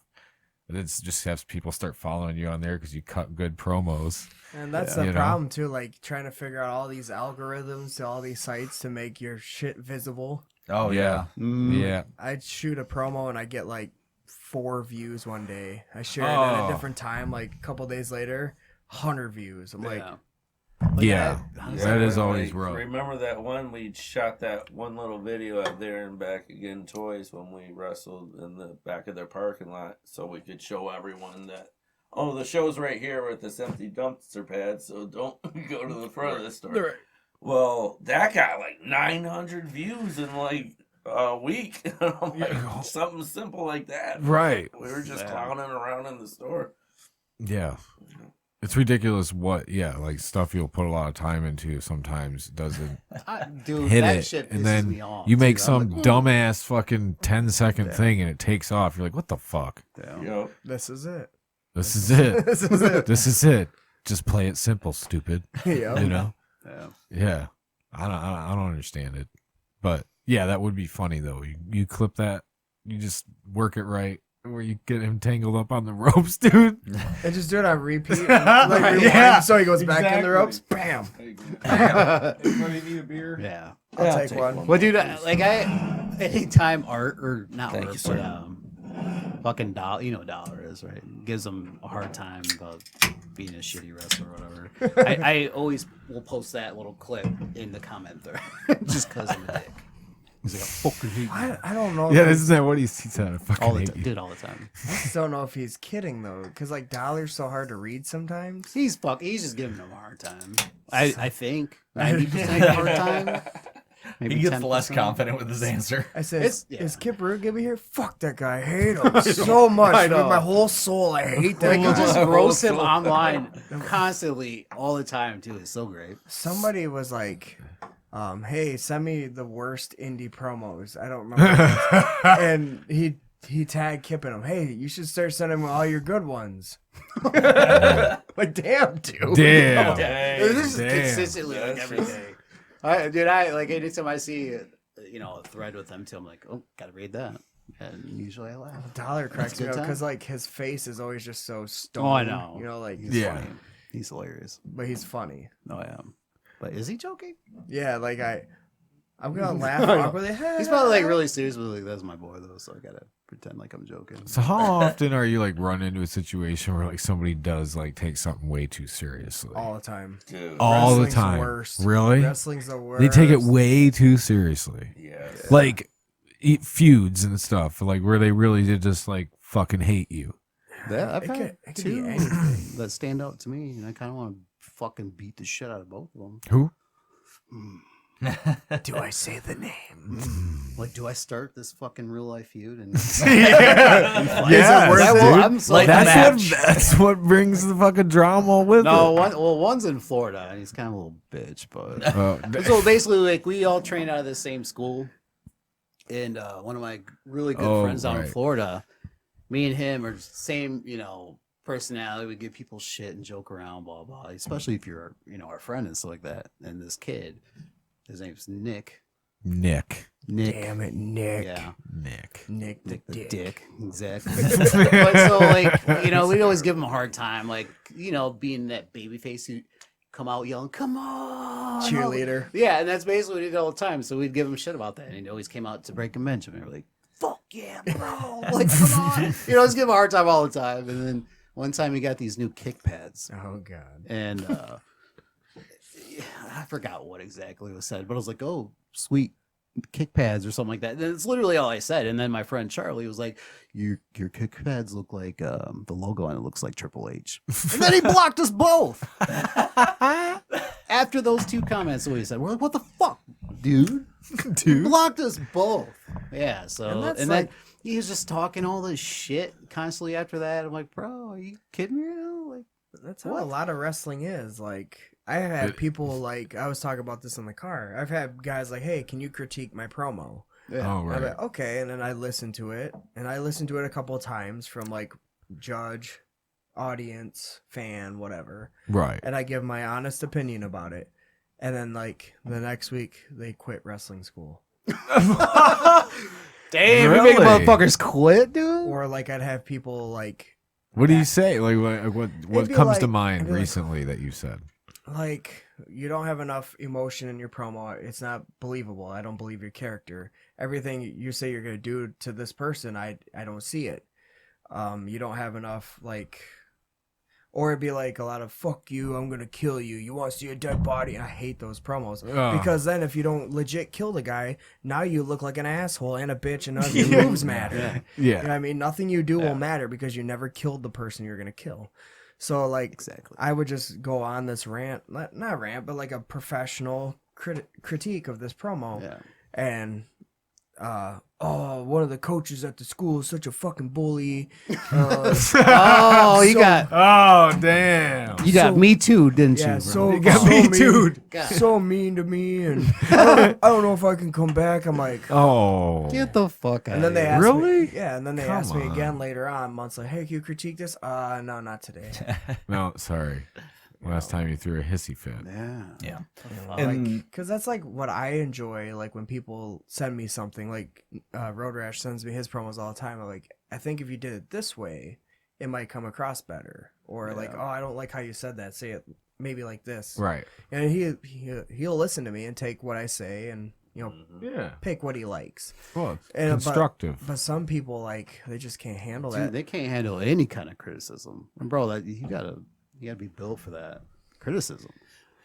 And it just has people start following you on there because you cut good promos. And that's You the know? problem too, like trying to figure out all these algorithms to all these sites to make your shit visible. Oh Yeah. Yeah. I'd shoot a promo and I get like 4 views one day. I share it at Oh. a different time, like a couple days later, 100 views. I'm like, Yeah. that- That is always rough. Remember that one we shot that one little video out there in Back Again Toys when we wrestled in the back of their parking lot, so we could show everyone that the show's right here with this empty dumpster pad, so don't go to the front of the store. Well, that got like 900 views in like a week. I'm like, something simple like that. Right. We were just clowning around in the store. Yeah. It's ridiculous like stuff you'll put a lot of time into sometimes doesn't Dude, hit that it. shit And pisses then me off, you make dude. some I'm like, dumbass fucking 10-second thing and it takes off. You're like, what the fuck? yeah. You know, this is it. This is it. This is it. This is it. Just play it simple, stupid. Yeah. You know? Yeah. Yeah. I don't understand it. But yeah, that would be funny though. You clip that, you just work it right where you get him tangled up on the ropes, dude. And just do it on repeat. And, like, rewind, so he goes back in the ropes. Bam. Everybody need a beer? Yeah. I'll take one. Well, dude, anytime art or not Thank art, you, sir. but fucking Dollar, Dollar is right. Gives them a hard time about being a shitty wrestler or whatever. I always will post that little clip in the comment thread just because I'm a dick. He's like, I fucking hate you. I don't know. Yeah, if isn't that what he said? I fucking All the hate time, you. dude, all the time. I just don't know if he's kidding though, because like Dollar's so hard to read sometimes. He's just giving them a hard time. I think 90% hard time. Maybe He gets 10%. less confident with his answer. I said, It's- "Is Kip Rude gonna be here? Fuck that guy. I hate him so much I with know. my whole soul. I hate that Like you guy." just roast him online constantly, all the time too. It's so great. Somebody was like, "Hey, send me the worst indie promos." I don't remember, and he he tagged Kip in him. Hey, you should start sending him all your good ones. Like, damn, dude. Damn. This is Damn. consistently like every day. I like anytime I see a thread with them too, I'm like, oh, gotta read that. And usually I laugh. Dollar cracks me good up time. because like his face is always just so stoned. Oh, I know. You know, like He's funny. He's hilarious. but he's funny. No, I am. But is he joking? Yeah, like I'm gonna laugh awkwardly. He's probably like really serious, but like that's my boy though, so I gotta pretend like I'm joking. So how often are you like run into a situation where like somebody does like take something way too seriously? All the time. Dude. All the Wrestling's time. worst. Really? Wrestling's the worst. They take it way too seriously. Yes. Like feuds and stuff, like where they really did just like fucking hate you. Yeah, I've It had could be two anything. that stand out to me, and I kind of want to fucking beat the shit out of both of them. Who? Do I say the name? Like, do I start this fucking real life feud? And Yeah, I'm so Like, that's what brings the fucking drama with no, it. one's in Florida, and he's kind of a little bitch, but Uh, so basically, like, we all trained out of the same school, and one of my really good friends out in right. Florida, me and him are same, personality. We give people shit and joke around, blah blah. Especially if you're, our friend and stuff like that. And this kid, his name's Nick. Nick. Damn it, Nick. Yeah. Nick. Nick the The dick. dick. Exactly. But so like, we always give him a hard time, like, being that baby face who come out yelling, come on. Cheerleader. Yeah, and that's basically what he did all the time. So we'd give him shit about that. And he always came out to break Benjamin. We're like, fuck yeah, bro. Like, come on. Just give him a hard time all the time. And then one time he got these new kick pads. Oh god. And I forgot what exactly was said, but I was like, oh, sweet kick pads or something like that. And it's literally all I said. And then my friend Charlie was like, your kick pads look like the logo and it looks like Triple H. And then he blocked us both. After those two comments, what he said, we're like, what the fuck, dude? Dude blocked us both. Yeah, so And that's then like- he was just talking all this shit constantly after that. I'm like, bro, are you kidding me right now? Like, That's how a lot of wrestling is. Like, I had people like, I was talking about this in the car. I've had guys like, hey, can you critique my promo? yeah. Oh, I'm right. like, okay, and then I listened to it, and I listened to it a couple of times from like judge, audience, fan, whatever, Right. and I give my honest opinion about it. And then like the next week, they quit wrestling school. Damn, Really? you make motherfuckers quit, dude. Or like I'd have people like What do you say? Like what It'd be comes to like- mind it'd be like- recently that you said? you don't have enough emotion in your promo. It's not believable. I don't believe your character. Everything you say you're gonna do to this person, I don't see it. You don't have enough like, or it'd be like a lot of "fuck you, I'm gonna kill you. You want to see a dead body?" And I hate those promos because then if you don't legit kill the guy, now you look like an asshole and a bitch, and none of your moves matter. You know what I mean? Nothing you do will matter because you never killed the person you're gonna kill. So like, Exactly. I would just go on this rant, not rant, but like a professional critique of this promo, Yeah. and one of the coaches at the school is such a fucking bully. Oh, you got Oh damn! me me too, didn't yeah, you? so Bro? so me mean, too. so mean to me, and I don't know if I can come back. I'm like, Oh. Get the fuck out. and then they here. asked Really? me, yeah, and then they Come asked me on. again later on, months like, hey, can you critique this? No, not today. No, sorry. Last time you threw a hissy fit. Yeah. Yeah. Like, And- because that's like what I enjoy. Like when people send me something, like Road Rash sends me his promos all the time. I'm like, I think if you did it this way, it might come across better. Or like, oh, I don't like how you said that. Say it maybe like this. Right. And he'll listen to me and take what I say and Yeah. pick what he likes. Well, it's And, constructive. But some people like they just can't handle Dude, that. they can't handle any kind of criticism. And bro, that you gotta be built for that criticism.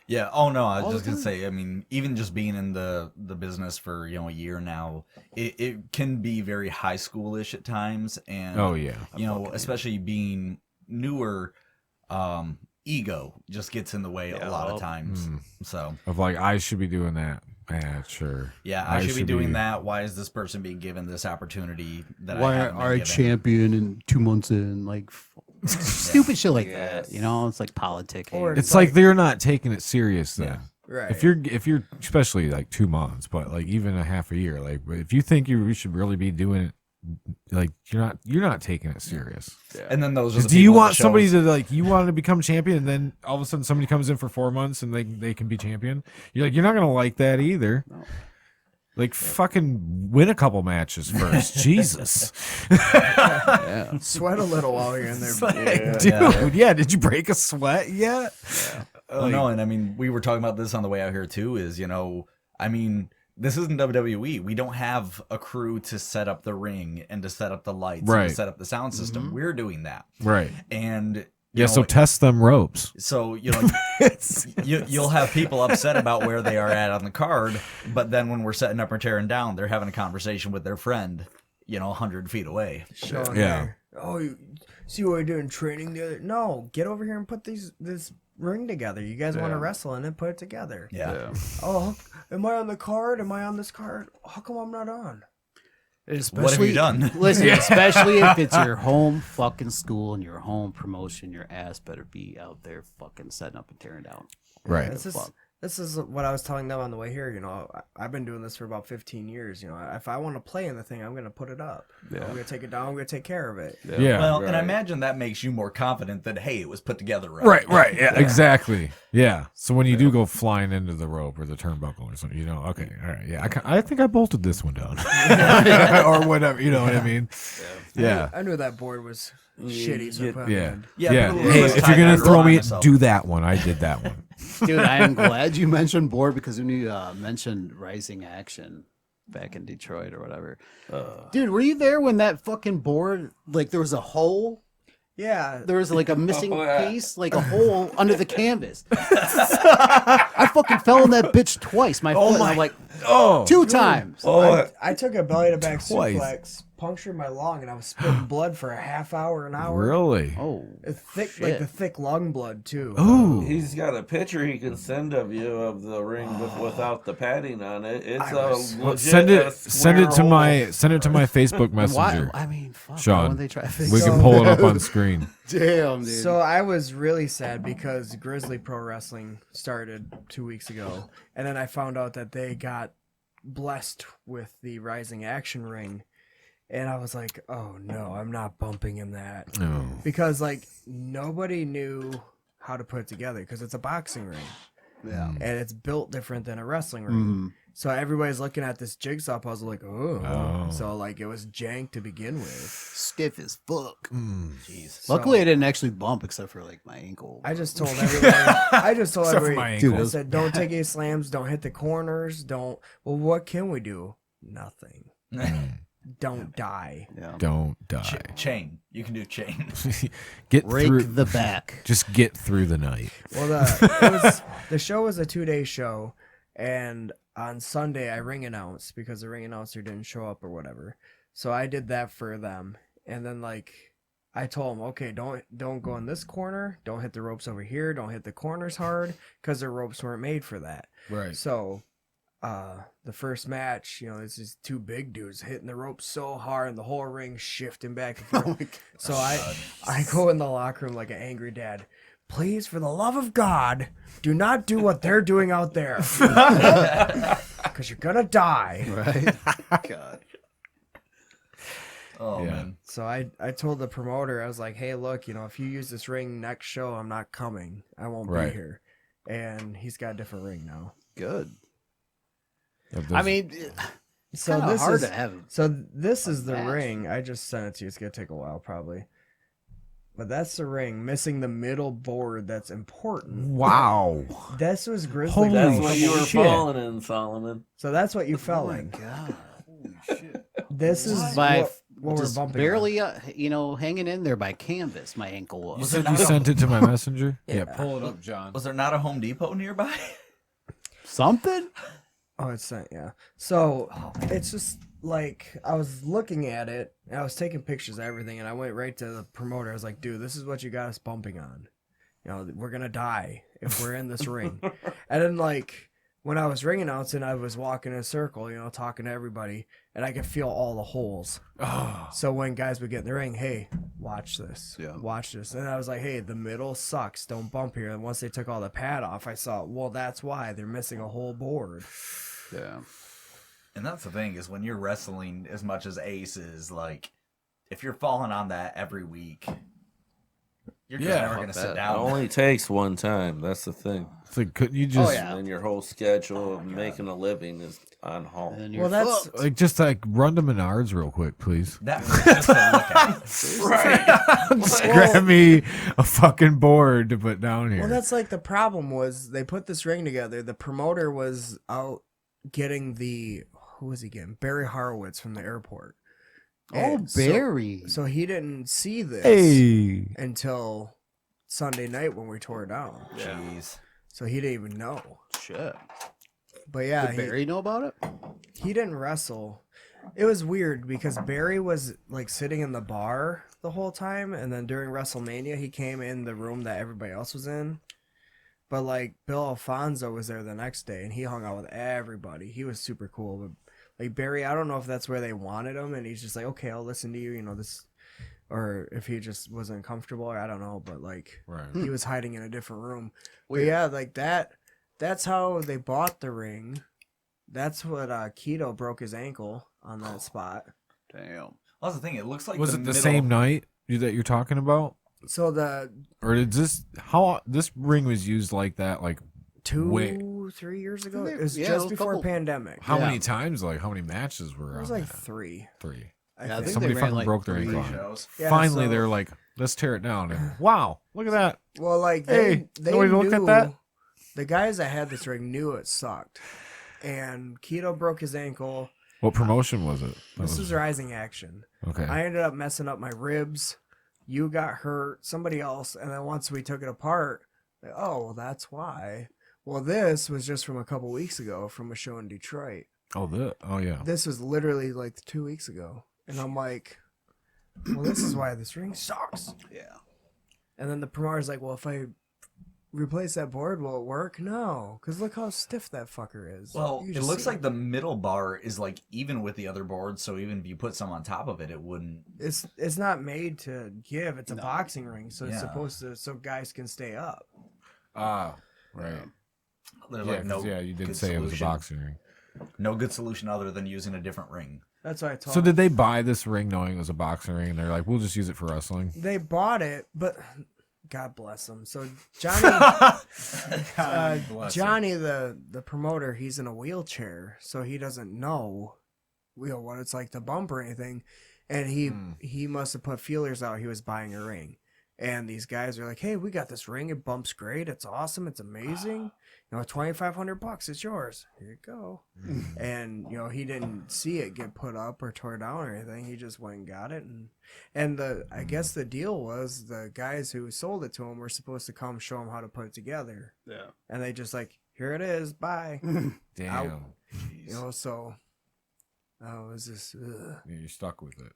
Yeah. Oh no, I All was just the gonna say. I mean, even just being in the business for a year now, it can be very high schoolish at times, and Oh yeah. especially being newer, ego just gets in the way a lot of times. So Of like I should be doing that. Yeah, sure. yeah, I should be doing that. Why is this person being given this opportunity that I haven't been given? champion in 2 months in? Like stupid shit like that. It's like politicking. Or It's like they're not taking it serious then. Right. If you're especially like 2 months, but like even a half a year, like if you think you should really be doing it like you're not taking it serious. And then those are the Do you people at want the somebody shows. to like you want to become champion, and then all of a sudden somebody comes in for 4 months and they can be champion? You're like you're not gonna like that either. No. Like fucking win a couple matches first. Jesus, Yeah. Sweat a little while you're in there. dude. Yeah, did you break a sweat yet? Oh no, and I mean, we were talking about this on the way out here too. Is I mean, this isn't WWE. We don't have a crew to set up the ring and to set up the lights and Right. to set up the sound system. We're doing that, Right. and Yeah. So test them ropes. So you'll have people upset about where they are at on the card, but then when we're setting up or tearing down, they're having a conversation with their friend, 100 feet away. Showing Yeah. there. Oh, you see what I did in training the other? No, get over here and put this ring together. You guys want to wrestle and then put it together. Yeah. Oh, am I on the card? Am I on this card? How come I'm not on? What have you done? Listen, especially if it's your home fucking school and your home promotion, your ass better be out there fucking setting up and tearing down. Right. This is what I was telling them on the way here. I've been doing this for about 15 years. If I want to play in the thing, I'm going to put it up. I'm going to take it down. I'm going to take care of it. Yeah. Well, and I imagine that makes you more confident that, hey, it was put together right. Right. Yeah. Exactly. Yeah. So when you do go flying into the rope or the turnbuckle or something, okay, all right, yeah, I think I bolted this one down, or whatever. You know what I mean? Yeah. I knew that board was shitty. So I put it Yeah. in. Yeah, but Hey, let's if tie you're gonna that throw around me, myself. do that one. I did that one. Dude, I am glad you mentioned board because when you mentioned Rising Action back in Detroit or whatever. Dude, were you there when that fucking board, like there was a hole? Yeah. There was like a missing piece, like a hole under the canvas. I fucking fell in that bitch twice. My foot, and I'm like, two times. I took a belly to back Twice. suplex, punctured my lung, and I was spitting blood for a half hour, an hour. Really? Oh, It's thick, shit. like the thick lung blood too. Ooh. He's got a picture he can send of you of the ring without the padding on it. It's legit Send a it square to hole. my Facebook why? messenger. I mean, fuck. Sean, Why would they try to fix We it? can pull it up on screen. Damn, dude. So I was really sad because Grizzly Pro Wrestling started 2 weeks ago, and then I found out that they got blessed with the Rising Action ring, and I was like, oh no, I'm not bumping in that No. because nobody knew how to put it together because it's a boxing ring. yeah. And it's built different than a wrestling ring. So everybody's looking at this jigsaw puzzle like, oh. So it was jank to begin with. Stiff as fuck. Jeez. So Luckily, I didn't actually bump except for like my ankle. I just told everybody. Except for my ankle. I said, don't take any slams. Don't hit the corners. Don't. Well, what can we do? Nothing. Don't die. Yeah. Don't die. Chain. You can do chain. Get Rake through. the back. Just get through the night. Well, the show was a 2-day show, and on Sunday I ring announced because the ring announcer didn't show up or whatever. So I did that for them, and then I told them, okay, don't go in this corner, don't hit the ropes over here, don't hit the corners hard because the ropes weren't made for that. Right. So, the first match, it's these two big dudes hitting the ropes so hard and the whole ring shifting back and forth. So I go in the locker room like an angry dad. Please, for the love of God, do not do what they're doing out there. Because you're going to die. Right? God. Oh, Yeah. man. So I told the promoter, I was like, hey, look, if you use this ring next show, I'm not coming. I won't Right. be here. And he's got a different ring now. Good. Of I those- mean, So kind of this hard is to have. this is the match. ring. I just sent it to you. It's gonna take a while probably. But that's the ring, missing the middle board that's important. wow. This was Grizzly. Holy That's Pro. what you were shit. falling in, Solomon. So that's what you fell Oh my in. god. This is My what we're just bumping. barely, hanging in there by canvas. My ankle was. You said you sent it to my messenger? Yeah, Yeah. pull it up, John. Was there not a Home Depot nearby? Something. Oh, it's sent, yeah. So it's just I was looking at it, and I was taking pictures of everything, and I went right to the promoter. I was like, dude, this is what you got us bumping on. We're gonna die if we're in this ring. And then when I was ring announcing, I was walking in a circle, talking to everybody, and I could feel all the holes. Oh. So when guys would get in the ring, hey, watch this. Yeah. Watch this. And I was like, hey, the middle sucks. Don't bump here. And once they took all the pad off, I saw, well, that's why they're missing a whole board. Yeah. And that's the thing is when you're wrestling as much as Ace is, if you're falling on that every week, you're just Yeah, never fuck going to that. sit It down. only takes one time. That's the thing. It's like, couldn't you just yeah. And then your whole schedule of making a living is on hold. And Well, that's like run to Menards real quick, please? That was just to look at. Just grab me a fucking board to put down here. well, that's like the problem was they put this ring together. The promoter was out getting who was he getting? Barry Horowitz from the airport. Oh, And Barry. So he didn't see this hey, until Sunday night when we tore it down. Jeez. So he didn't even know. Shit. But yeah, Did Barry know about it? he didn't wrestle. It was weird because Barry was like sitting in the bar the whole time, and then during WrestleMania he came in the room that everybody else was in. But like Bill Alfonso was there the next day, and he hung out with everybody. He was super cool. But like Barry, I don't know if that's where they wanted him, and he's just like, okay, I'll listen to you. You know this, or if he just wasn't comfortable, I don't know. But like right. he was hiding in a different room. But Weird. yeah, like that. That's how they bought the ring. That's what Keto broke his ankle on that spot. Damn. Well, that's the thing. It looks like Was the it the middle- same night that you're talking about, So the or did this ring was used like that? Like 3 years ago, it was Yeah, it just was a before couple- pandemic. how Yeah. many times? Like how many matches were It was on like that? 3. Three. Yeah, I think Somebody they ran fucking like broke their 3 ankle on it. shows. Yeah, Finally, so- they're like, let's tear it down. And wow, look at that. Well, like Hey, they nobody knew, looked at that? The guys that had this ring knew it sucked, and Keto broke his ankle. What promotion was it? This was Rising Action. okay. I ended up messing up my ribs. You got hurt. Somebody else, and then once we took it apart, like, oh, well, that's why. Well, this was just from a couple weeks ago from a show in Detroit. Oh yeah. This was literally like 2 weeks ago, and I'm like, well, this is why this ring sucks. Yeah. And then the promoter's like, well, if I replace that board, will it work? No, because look how stiff that fucker is. Well, You it just looks see like the middle bar is like even with the other boards, so even if you put some on top of it, it wouldn't. it's not made to give. It's a No. boxing ring, so it's Yeah. supposed to so guys can stay up. Ah, right. There's Yeah, like no. 'cause, you did good say it was a solution. boxing ring. No good solution other than using a different ring. That's what I told. So did they buy this ring knowing it was a boxing ring? And they're like, we'll just use it for wrestling. They bought it, but God bless them. So Johnny, Johnny, the promoter, he's in a wheelchair, so he doesn't know, what it's like to bump or anything, and he must have put feelers out. He was buying a ring, and these guys are like, "Hey, we got this ring. It bumps great. It's awesome. It's amazing. $2,500. It's yours. Here you go." And he didn't see it get put up or tore down or anything. He just went and got it, and I guess the deal was the guys who sold it to him were supposed to come show him how to put it together, Yeah. and they just like, here it is, bye. Damn. So it was just ugh. Yeah, you're stuck with it.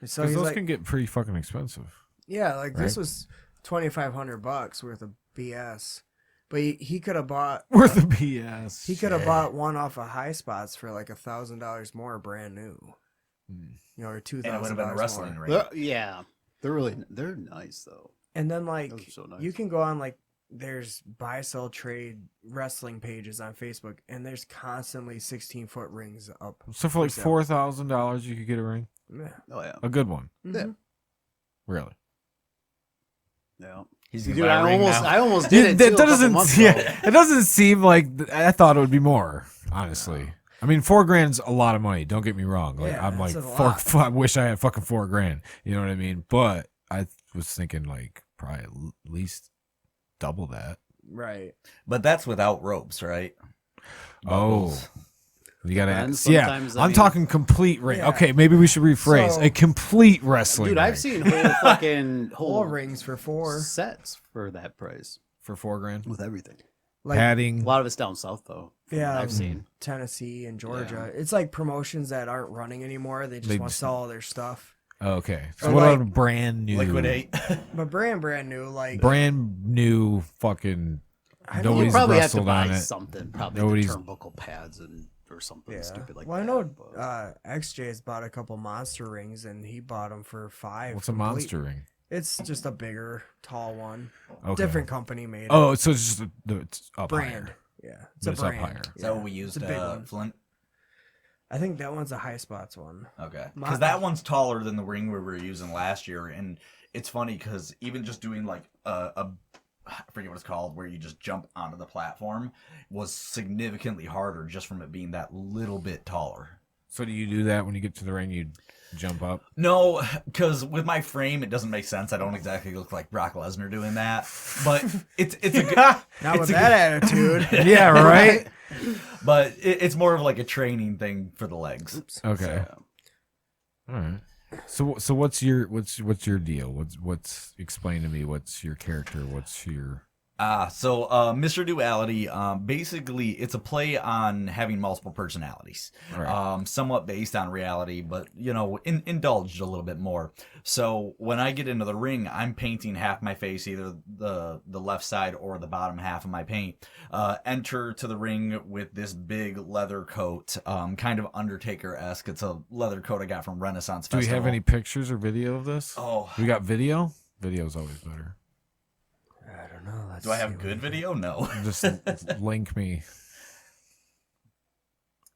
So Because he's those like, can get pretty fucking expensive. yeah, like this right? was $2,500 worth of BS, but he could have bought Worth of BS. he could have bought one off of High Spots for like $1,000 more brand new. Or $2,000 And it would have been a wrestling more. ring. Yeah. They're nice though. And then like Those are so nice. you can go on like there's buy sell trade wrestling pages on Facebook, and there's constantly 16-foot rings up. So for like sale. $4,000, you could get a ring, Yeah. Oh yeah. a good one. Mhm. Really? Yeah. He's Dude, gonna buy a ring now. I almost did it. that Too, a couple doesn't. months ago. Yeah, it doesn't seem like. I thought it would be more. Honestly, I mean, $4,000's a lot of money. Don't get me wrong. Like Yeah, I'm like, that's a lot. I wish I had fucking $4,000. You know what I mean? But I was thinking like probably at least double that. Right. But that's without ropes, right? Oh. Bubbles. You gotta And ask. Yeah, sometimes, I I'm mean- talking complete ring. Yeah. Okay, maybe we should rephrase So- a complete wrestling. Dude, ring I've seen whole fucking Whole rings for $4. sets for that price for $4,000. with everything. Like Padding. A lot of it's down south though. from Yeah, what I've seen. Tennessee and Georgia. It's like promotions that aren't running anymore. They just They want to just- sell all their stuff. Okay, so Or what like- about a brand new Liquidate. But brand new, like brand new fucking I don't- You nobody's probably have to wrestled buy on it. something, probably Nobody's- the turnbuckle pads or something yeah. stupid like well, that. I know but- XJ's bought a couple monster rings, and he bought them for $5. What's a complete. monster ring? It's just a bigger, tall one. Okay. Different company made it. Oh, so it's just it's up brand. higher. Yeah, it's But a it's up brand. higher. Is that what we used? It's a big one. Flint. I think that one's a high spots one. Okay. Because that one's taller than the ring we were using last year. And it's funny because even just doing like a I forget what it's called, where you just jump onto the platform was significantly harder just from it being that little bit taller. So do you do that when you get to the ring? You jump up? No, because with my frame, it doesn't make sense. I don't exactly look like Brock Lesnar doing that. But it's a good... Not with that attitude. Yeah, right? But it's more of like a training thing for the legs. Oops. Okay. All right. So what's your deal? What's explain to me what's your character? What's your So Mr. Duality, basically it's a play on having multiple personalities. Right. Somewhat based on reality, but indulged a little bit more. So when I get into the ring, I'm painting half my face, either the left side or the bottom half of my paint. Enter to the ring with this big leather coat, kind of Undertaker-esque. It's a leather coat I got from Renaissance Do we Festival. have any pictures or video of this? Oh, We got video? Video's always better. I don't know. Let's do I have see good what- video? No. Just link me.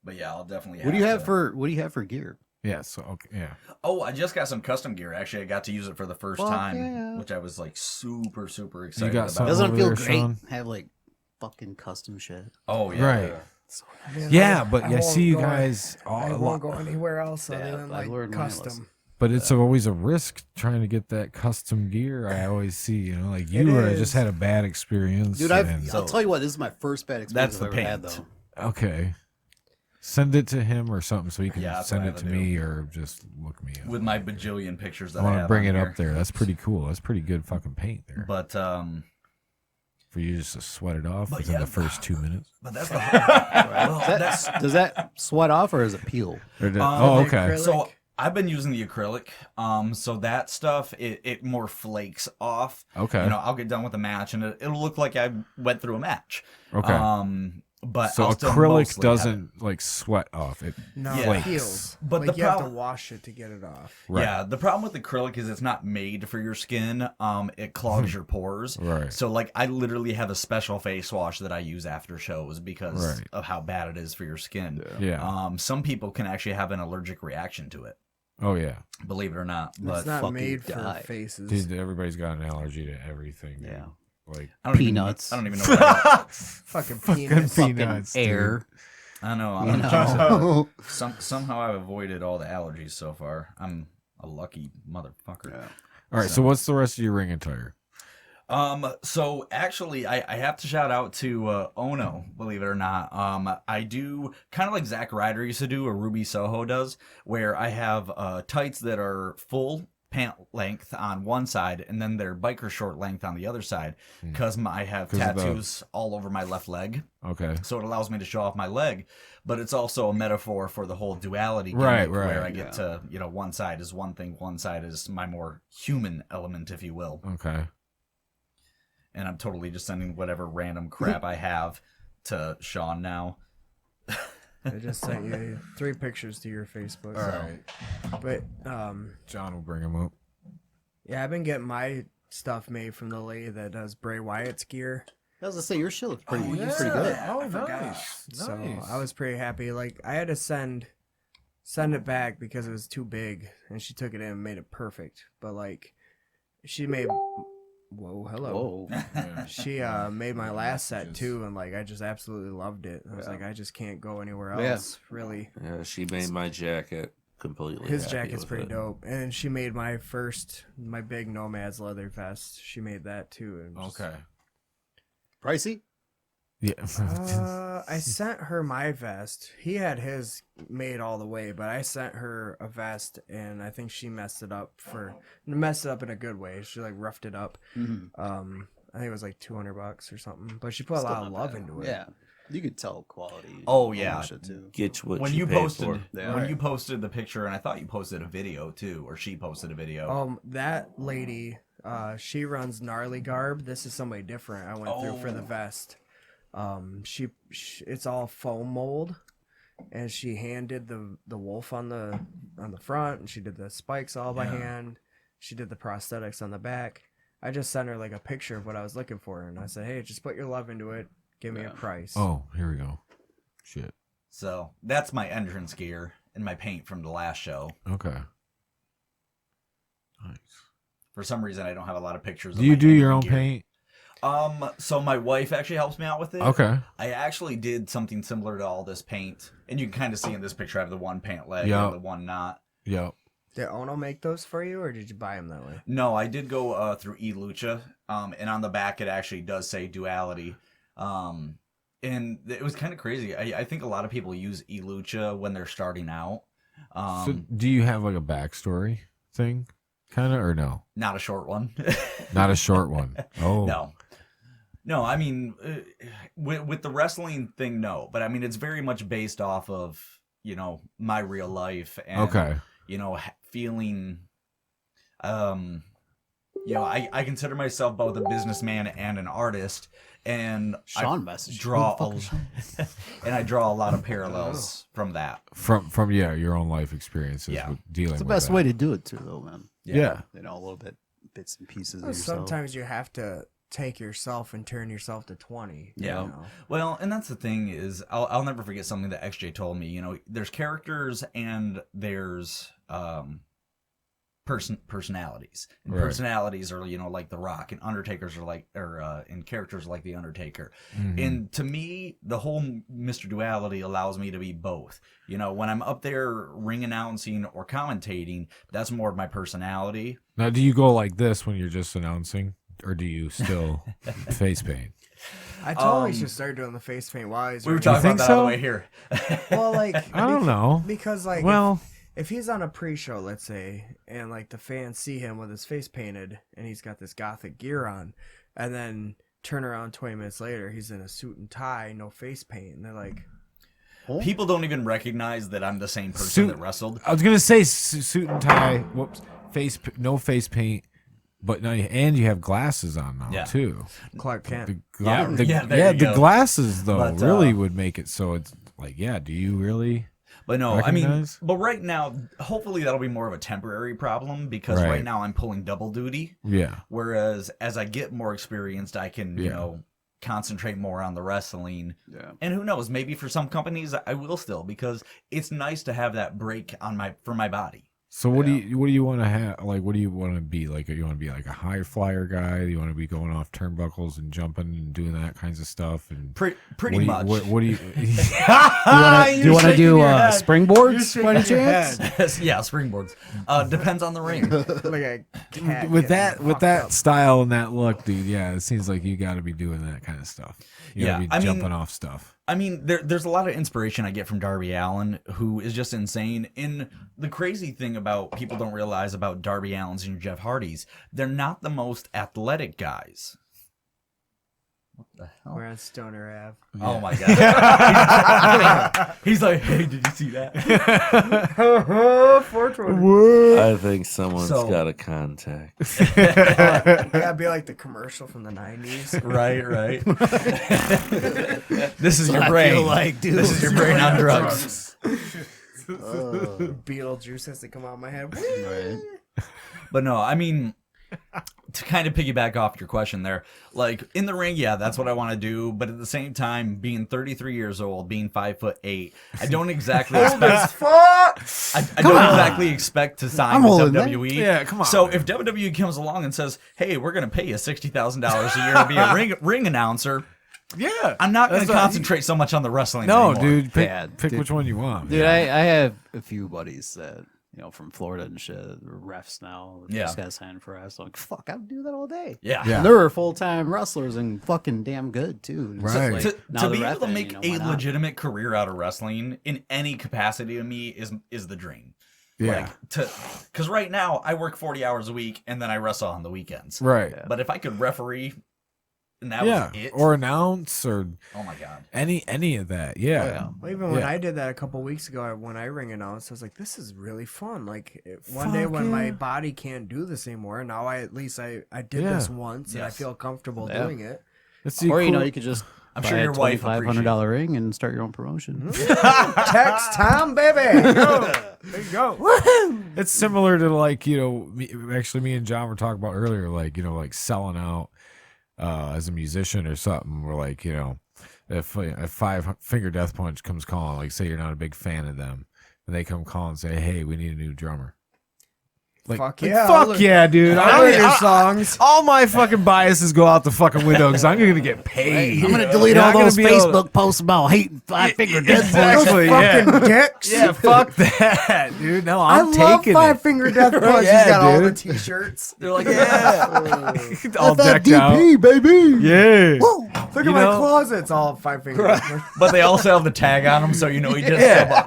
But yeah, I'll definitely. What do you have for gear? Yeah, so okay, yeah. Oh, I just got some custom gear. Actually, I got to use it for the first Fuck time, yeah. which I was like super excited got about. some- Doesn't it over feel there, great? Sean? Have like fucking custom shit. Oh yeah, Right. Man, Yeah, I but I won't see you go- guys I a won't lot. go anywhere else other Yeah, than I like learned my lesson. custom. But it's always a risk trying to get that custom gear. I always see, like It you I is. just had a bad experience. Dude, and- I'll tell you what, this is my first bad experience That's I've the ever had, paint. though. Okay. Send it to him or something so he can Yeah, that's send what I it have to to do. me or just look me up. with my bajillion pictures that I want have to bring on it here. up there. That's pretty cool. That's pretty good fucking paint there. But For you just to sweat it off But within yeah. the first 2 minutes. that's the well, Does that sweat off or does it peel? Or did- Um, oh, the okay. acrylic- so I've been using the acrylic. So that stuff it more flakes off. Okay. I'll get done with the match and it'll look like I went through a match. Okay. But So I'll still acrylic mostly have it. doesn't like sweat off. It No, Yeah. it peels. But Like, the you have to problem- wash it to get it off. Right. Yeah, the problem with acrylic is it's not made for your skin. It clogs your pores. Right. So like I literally have a special face wash that I use after shows because Right. of how bad it is for your skin. Yeah. Some people can actually have an allergic reaction to it, Oh yeah. believe it or not. But It's not fucking made for die. faces. Dude, everybody's got an allergy to everything. Dude. Yeah. Like I don't Peanuts. Even, I don't even know what I Fucking fucking peanuts. peanuts. dude. Air. I know. You I'm know? somehow I've avoided all the allergies so far. I'm a lucky motherfucker. All right. So what's the rest of your ring attire? So actually, I have to shout out to Ono, believe it or not. I do kind of like Zack Ryder used to do, or Ruby Soho does, where I have tights that are full pant length on one side, and then they're biker short length on the other side, because I have 'Cause of the- tattoos all over my left leg, Okay. so it allows me to show off my leg. But it's also a metaphor for the whole duality gimmick, Right, where right, I get to, one side is one thing, one side is my more human element, if you will. Okay. And I'm totally just sending whatever random crap I have to Sean now. I just sent you 3 pictures to your Facebook. But John will bring him up. yeah, I've been getting my stuff made from the lady that does Bray Wyatt's gear. I was gonna say your shit looks pretty, Oh, pretty good. Oh, I forgot. nice. So Nice. I was pretty happy. Like I had to send it back because it was too big, and she took it in and made it perfect. But like, she made. Whoa, hello. Whoa. Yeah. She made my last set too, and like I just absolutely loved it. I was like, I just can't go anywhere Yeah. else. Really, Yeah, she made my jacket completely. his happy jacket's with pretty it. dope. And she made my big Nomads leather vest. She made that too. And just- Okay. Pricey? Yeah. I sent her my vest. He had his made all the way, but I sent her a vest, and I think she messed it up in a good way. She like roughed it up. Mm-hmm. I think it was like $200 or something, but she put a lot of love into it. Yeah. You could tell quality. Oh, on yeah. that shit, too. Get what When you you paid posted for. Yeah. when you posted the picture, and I thought you posted a video too, or she posted a video. That lady, she runs Gnarly Garb. This is somebody different. I went through for the Oh. vest. She it's all foam mold, and she hand did the wolf on the front, and she did the spikes all by hand. She did the prosthetics on the back. I just sent her like a picture of what I was looking for, and I said, hey, just put your love into it. Give me a price. Oh, here we go. Shit. So that's my entrance gear and my paint from the last show. Okay. Nice. For some reason, I don't have a lot of pictures. Do of you my do your in-ring own gear. paint? So my wife actually helps me out with it. Okay. I actually did something similar to all this paint, and you can kind of see in this picture I have the one paint leg Yep. and the one not. Yep. Did Ono make those for you, or did you buy them that way? No, I did go through eLucha, and on the back it actually does say Duality. And it was kind of crazy. I think a lot of people use eLucha when they're starting out. So do you have like a backstory thing, kind of, or no? Not a short one. Not a short one. Oh. No, I mean, with the wrestling thing, no. But I mean, it's very much based off of, my real life. And, Okay. Feeling, I consider myself both a businessman and an artist. And Sean I messaged. draw Who the fuck is and I draw a lot of parallels from that. From your own life experiences Yeah. with dealing It's the with best that. way to do it too, though, man. Yeah. A little bit, bits and pieces Well, of yourself. sometimes you have to take yourself and turn yourself to 20. Yeah. You know? Well, and that's the thing is, I'll never forget something that XJ told me. There's characters and there's personalities. And Right. personalities are like The Rock, and Undertakers are like, and characters are like the Undertaker. Mhm. And to me, the whole Mr. Duality allows me to be both. When I'm up there ring announcing or commentating, that's more of my personality. Now, do you go like this when you're just announcing, or do you still face paint? I totally should start doing the face paint while he's We were ringing. talking think about that on so? the way here. Well, like I don't know. because like Well, if he's on a pre-show, let's say, and like the fans see him with his face painted and he's got this gothic gear on, and then turn around 20 minutes later, he's in a suit and tie, no face paint, and they're like, People don't even recognize that I'm the same person Suit- that wrestled. I was gonna say suit and tie. Whoops, no face paint, but no, and you have glasses on now Yeah. too. Clark Kent. there you the go. glasses though But, really would make it so it's like, yeah. Do you really? But no, I mean, Recognize? but right now, hopefully that'll be more of a temporary problem because Right. right now I'm pulling double duty. Yeah. Whereas as I get more experienced, I can, Yeah. concentrate more on the wrestling. Yeah. And who knows, maybe for some companies I will still, because it's nice to have that break for my body. So what do you want to have? Like, what do you want to be? Like, you want to be like a high flyer guy? You want to be going off turnbuckles and jumping and doing that kinds of stuff? And Pretty much. What do you? Do you want to do springboards by any chance? Yeah, springboards. Depends on the ring. Like a cat with getting that fucked up. style and that look, dude. Yeah, it seems like you got to be doing that kind of stuff. You got to Yeah, be jumping off stuff. I mean, there's a lot of inspiration I get from Darby Allin, who is just insane. And the crazy thing about people don't realize about Darby Allin's and Jeff Hardy's, they're not the most athletic guys. What the hell? We're on Stoner Ave. Oh my god. He's like, hey, did you see that? 420. I think someone's So- got a contact. Yeah, be like the commercial from the 90s. Right. This is your brain. This is your brain on drugs. Beetlejuice has to come out of my head. Right. But no, I mean, to kind of piggyback off your question there, like in the ring, yeah, that's what I want to do. But at the same time, being 33 years old, being 5'8", I don't exactly expect. I don't exactly expect to sign I'm with holding that. WWE. Yeah, come on, So man. if WWE comes along and says, "Hey, we're going to pay you $60,000 a year to be a ring announcer," Yeah, I'm not going That's to what- concentrate so much on the wrestling. No, anymore. dude, pick Dude. which one you want. Dude, man. I have a few buddies that, from Florida and shit, refs now. Yeah. Just got signed for us. Like, fuck, I would do that all day. Yeah. Yeah. And they were full-time wrestlers and fucking damn good, too. It's Right. like, To now to the be able to reffing, make why a not? legitimate career out of wrestling in any capacity to me is the dream. Yeah, Because right now I work 40 hours a week and then I wrestle on the weekends. right. But if I could referee and that Yeah, was it, or announce or oh my god, any of that. Yeah, Oh, yeah. Well, even when Yeah. I did that a couple weeks ago, when I ring announced, I was like, "This is really fun." Like one day Fuck when yeah. my body can't do this anymore, now I did Yeah. this once and I Yes. feel comfortable Yeah. doing it. That's the Or, cool- you could just I'm buy sure a your wife $2,500 ring and start your own promotion. Text time, baby. There you go. It's similar to like me and John were talking about earlier, like like selling out as a musician or something. We're like if a Five Finger Death Punch comes calling, like say you're not a big fan of them, and they come call and say, "Hey, we need a new drummer." Fuck Like, yeah, fuck yeah, dude! I know your songs. All my fucking biases go out the fucking window because I'm gonna get paid. I'm gonna delete You're all not gonna those be able to- Facebook posts about hating Five Finger Death Punch. Exactly, yeah. Fucking dicks. Yeah, fuck that, dude. No, I I'm love taking Five it. Finger Death Punch. Yeah, He's got all the dude. t-shirts. They're like, yeah. All decked out, baby. yeah. Look at You my know? closet. It's all Five Finger Death Punch. But they also have the tag on them, so you know he just,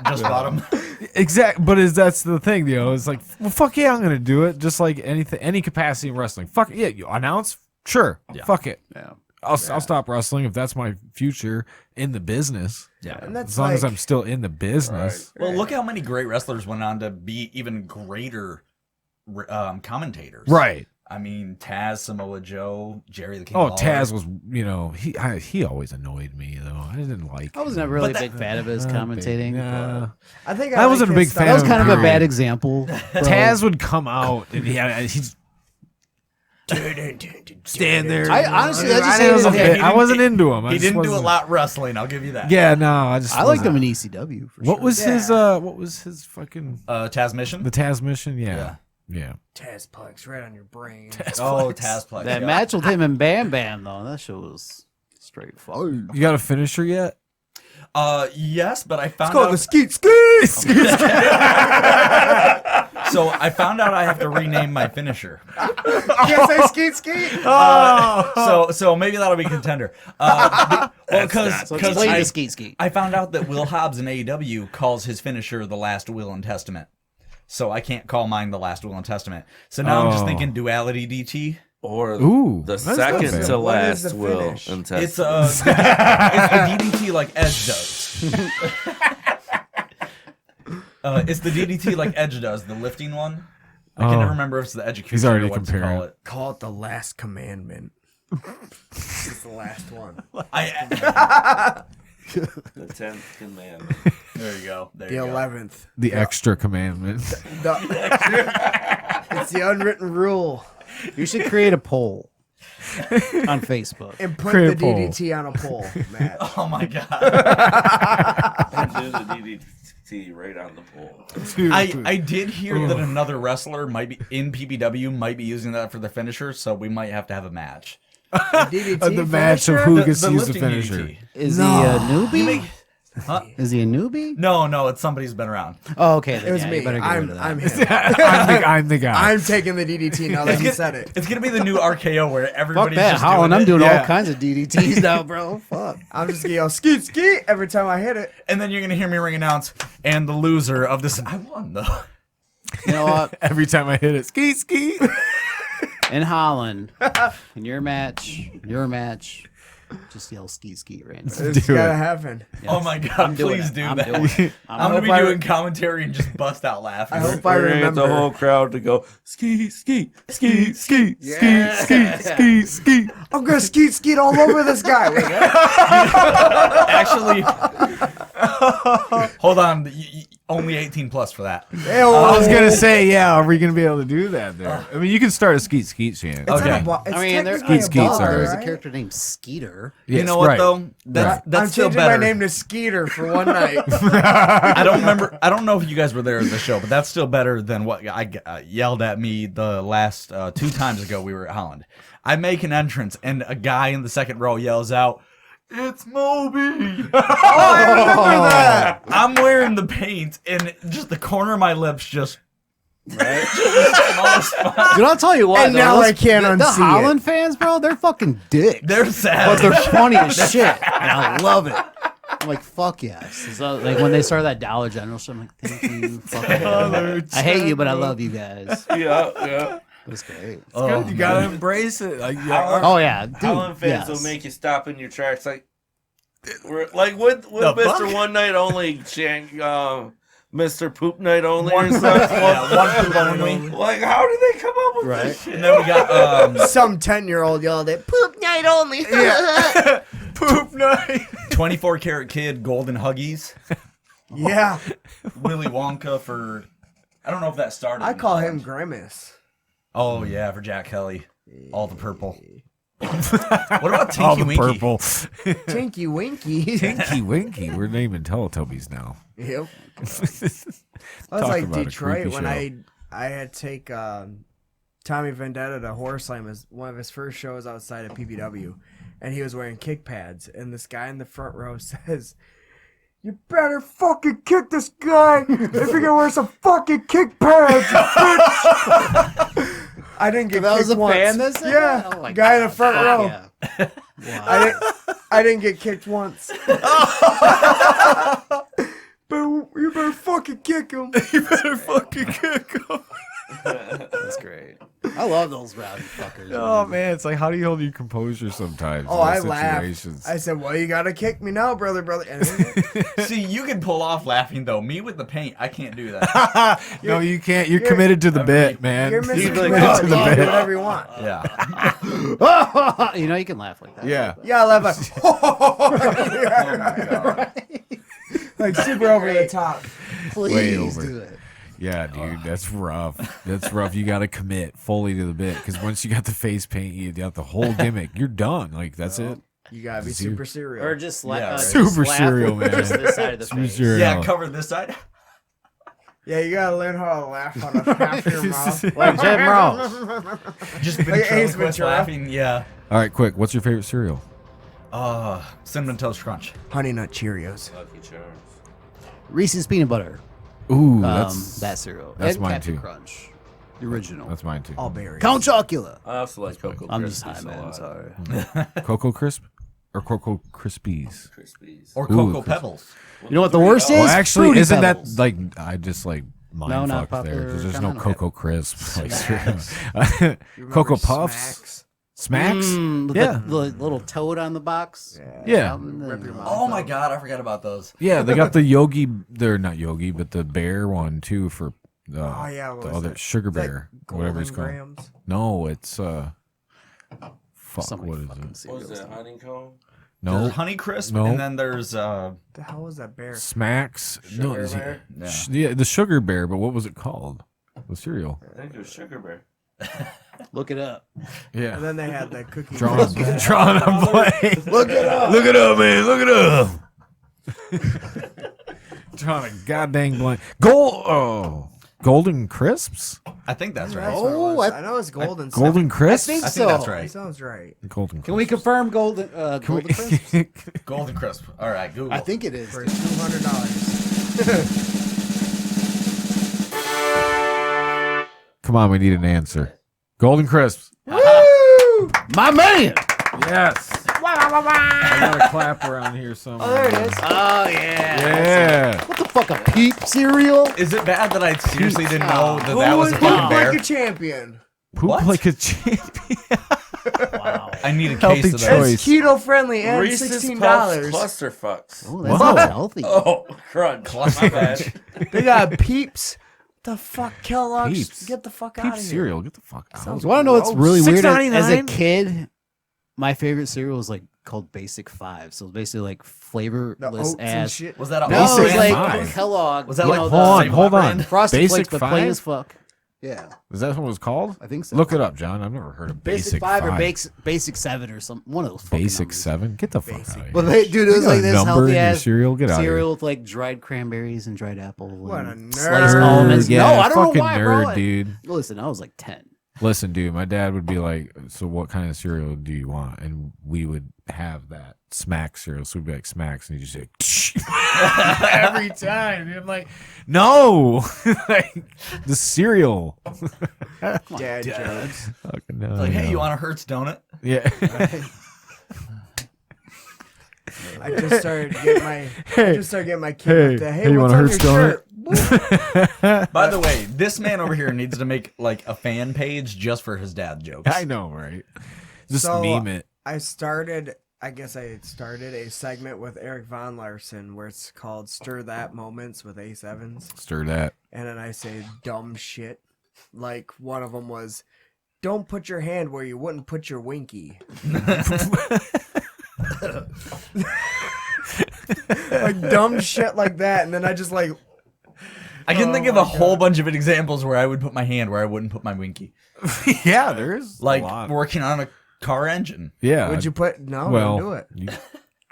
just bought them. Exactly, but that's the thing, It's like, well, fuck yeah, I'm gonna do it. Just like anything, any capacity in wrestling. Fuck yeah, you announce, sure. Yeah. Fuck it. Yeah. I'll stop wrestling if that's my future in the business. Yeah. And that's As long as like- I'm still in the business. Well, look how many great wrestlers went on to be even greater commentators. Right. I mean, Taz, Samoa Joe, Jerry the King. Oh, Lawler. Taz was, he always annoyed me though. I didn't like. I wasn't really a But big fan of his Big- commentating. nah. I think I wasn't like a big his fan That was style. kind of a Period. bad example. bro. Taz would come out and he's stand there. I honestly, I just I wasn't, hated him. I wasn't into him. He didn't do a lot wrestling. I'll give you that. Yeah, no, I just. I liked him wasn't- in ECW for What sure. was his? Yeah. What was his fucking Taz Mission. the Taz mission? Yeah, yeah. Tazplex right on your brain. Oh, Tazplex. That yeah. match with him and Bam Bam though? That shit was straight fire. You got a finisher yet? Yes, but I found It's called out. the Skeet. So I found out I have to rename my finisher. Can't say Skeet Skeet. So maybe that'll be contender. Because So explain I, the Skeet Skeet. I found out that Will Hobbs in AEW calls his finisher the Last Will and Testament. So I can't call mine the Last Will and Testament. So now I'm just Oh. thinking Duality DT. Or Ooh, the that's not second bad. to What is last the will finish? and It's test. it's the DDT like Edge does. It's the DDT like Edge does, the lifting one. I can Oh. never remember if it's the execution He's already or what to comparing. call it. Call it the Last Commandment. It's the last one. I, The 10th commandment. there you go. There The you go. 11th. The extra commandment. It's the unwritten rule. You should create a poll on Facebook. And put Create the a poll. DDT on a pole match. Oh my god. And do the DDT right on the pole. I did hear that another wrestler might be in PPW might be using that for the finisher, so we might have to have a match. DDT the match of finisher? who gets to use the lifting finisher. DDT. Is he a newbie? Huh? Is he a newbie? No, it's somebody who's been around. Oh, okay. Then, It was yeah, me. You better get rid of that. I'm him. I'm the guy. I'm taking the DDT now that you said it. It's gonna be the new RKO where Fuck everybody's that, just Holland. I'm it. doing Yeah. all kinds of DDTs now, bro. Fuck. I'm just gonna yell Skeet Skeet every time I hit it. And then you're gonna hear me ring announce, and the loser of this, I won though. You know what? Every time I hit it, ski ski. In Holland, in your match, just yell Skeet Skeet right now. It's Do gotta it. happen. Oh my god, I'm doing please it. do I'm that. doing it. I'm gonna be hope I- doing commentary and just bust out laughing. I hope I We're gonna get the remember. whole crowd to go ski, ski, ski, ski. Ski. I'm gonna Skeet Skeet all over this guy. Wait, Actually, hold on. Only 18 plus for that. hey, I was gonna say, yeah, are we gonna be able to do that there? I mean, you can start a skeet chant. Okay. I mean, there's Skeet Skeet's there's alright. a character named Skeeter. You Yes, know what right. though? That's I'm still changing better. my name to Skeeter for one night. I don't remember. I don't know if you guys were there at the show, but that's still better than what I yelled at me the last 2 times ago. We were at Holland. I make an entrance, and a guy in the second row yells out, "It's Moby!" I remember that. I'm wearing the paint, and just the corner of my lips just. Right? Just the smallest spot. Dude, I'll tell you what. And though, now those- I can't the unsee Holland fans, bro, they're fucking dicks. They're But sad. they're funny as shit. And I love it. I'm like, fuck yes. So, like when they started that Dollar General shit, I'm like, thank you. Fuck I hate you, but I love you guys. Yeah. It was great. Oh, You gotta embrace it. Like, Oh yeah, dude. Holland fans yes. will make you stop in your tracks. Like, we're like with The Mr. fuck? One Night Only, Mr. Poop Night Only or something. one poop only. Like, how did they come up with this shit? And then we got Some 10-year-old yelled at poop night only. poop night. 24 Karat Kid Golden Huggies. Yeah, Willy Wonka for. I don't know if that started. I in call him college. Grimace. Oh yeah, for Jack Kelly. All the purple. What about All Tinky the Winky? purple. Tinky Winky. Tinky Winky. We're naming Teletubbies now. Yep. I was Talk like about a Detroit creepy when show. I had to take Tommy Vendetta to Horror Slam as one of his first shows outside of PPW, and he was wearing kick pads, and this guy in the front row says, "You better fucking kick this guy if you're gonna wear some fucking kick pads, you bitch." I didn't get That kicked was a once. fan that said Yeah, that? Oh my guy in God. the front row. Yeah. Wow. I didn't get kicked once. But you better fucking kick him. You better fucking kick him. That's great. I love those rowdy fuckers. Oh man, it's like how do you hold your composure sometimes? Oh, in I those laughed. situations? I said, "Well, you gotta kick me now, brother." And See, you can pull off laughing though. Me with the paint, I can't do that. No, you can't. You're committed to the bit, man. you're missing really the good bit. to You the can do bit. whatever you want. Yeah. You know, you can laugh like that. Yeah. Yeah, I laugh like super over the top. Please Way over. do it. Yeah, dude, that's rough. That's rough. You got to commit fully to the bit because once you got the face paint, you got the whole gimmick. You're done. Like that's it. You gotta be It's you. super serial. Or just Yeah, right. Super laugh serial, with man. Just this side of the Super face. serial. Yeah, cover this side. Yeah, you gotta learn how to laugh on a half your mouth. Like Jim Ross. Just Ace ventriloquist Ventura. laughing. Yeah. All right, quick. What's your favorite cereal? Cinnamon Toast Crunch. Honey Nut Cheerios. Lucky Charms. Reese's Peanut Butter. Ooh, that's That cereal. that's and mine Captain too. Crunch. The original. That's mine too. All berries. Count Chocula. I also like Cocoa I'm just Krispies high, a man. lot. Sorry. Cocoa Crisp or Cocoa Krispies? Crispies. Or Ooh, Cocoa Chris- Pebbles. You know what the worst is? Well, actually, Fruity isn't Pebbles. that like I just like mind not fucked there? popular There's no comment. Cocoa Crisp. Like, You remember Cocoa Puffs, Smacks? Smacks. With Yeah. the little toad on the box. Yeah. Rip your mouth Oh my out. God, I forgot about those. Yeah, they got the Yogi. They're not Yogi, but the bear one too for Oh yeah, what the was other that? sugar Is that bear, whatever it's Golden called. Grams? No, it's fuck. So many What is fucking it? What cereals. was that? Honeycomb? No, There's Honey Crisp, No. and then there's The hell was that bear? Smacks. No, Sugar is it- bear? yeah. the sugar bear. But what was it called? The cereal. I think it was Sugar Bear. Look it up. Yeah. And then they had the cookie. Drawing, crisp. drawing a blank. Look it up. Look it up, man. Look it up. Drawing a goddamn blank. Golden crisps. I think that's That's right. what it was. I- I know it's golden. Golden crisps. think I so. think that's That right. sounds right. Golden. Can we confirm golden Can we- golden crisps? Golden Crisp. All right, Google. I think it is. For $200. Come on, we need an answer. Golden crisps. My man. Yes. I got a clap around here somewhere. Oh, there it is. Oh yeah. Yeah. What the fuck, a peep cereal? Is it bad that I seriously didn't know that Who that was would a poop fucking bear? like a champion? Poop What? like a champion. Wow. I need a Healthy case of choice. those. It's keto friendly and Reese's $16. Puffs Cluster Fucks. Oh, that's Wow. not healthy. Oh, crunch. My bad. They got Peeps. The fuck, Kellogg's? Peeps. Get the fuck out Peep of here. cereal. Get the fuck out. Sounds You want to know what's really weird? As a $6.99? kid, my favorite cereal was like called Basic Five. So it's basically like The flavorless oats and ass. shit. Was that a No, it was Basic like Five. Kellogg. Was that you like know, the Hold on, same hold brand? on. Frosted Basic Flakes, but plain Five? as fuck. Yeah, Is that what it was called? I think so. Look it up, John. I've never heard of Basic, Five or Basic Seven or some one of those. fucking Basic numbers. 7. Get the fuck out of here. But they, dude, it was You got like a this number healthy in your ass cereal. Get out of cereal here. with like dried cranberries and dried apple. What a and nerd. Sliced almonds. Yeah, no, I don't fucking know why, nerd, bro. dude. Listen, I was like 10. Listen, dude, my dad would be like, "So what kind of cereal do you want?" And we would have that Smack cereal. So we'd be like Smacks, and he'd just say every time. And I'm like, "No, like the cereal." Dad jokes. Fucking no, Like, hey, no. you want a Hertz donut? Yeah. I just started getting my. I Hey, just started getting my kid. hey, Hey, hey, you what's want a on Hertz your donut? shirt? Boop. By the way, this man over here needs to make like a fan page just for his dad jokes. I know, right? Just So, meme it. I started a segment with Eric Von Larson where it's called "Stir That Moments" with Ace Evans, Stir that. and then I say dumb shit. Like one of them was, "Don't put your hand where you wouldn't put your winky." Like dumb shit like that, and then I just like I can think of my a whole bunch of examples where I would put my hand where I wouldn't put my winky. Yeah, there is Like a lot. working on a car engine. Yeah. Would you put? No, well, don't do it. you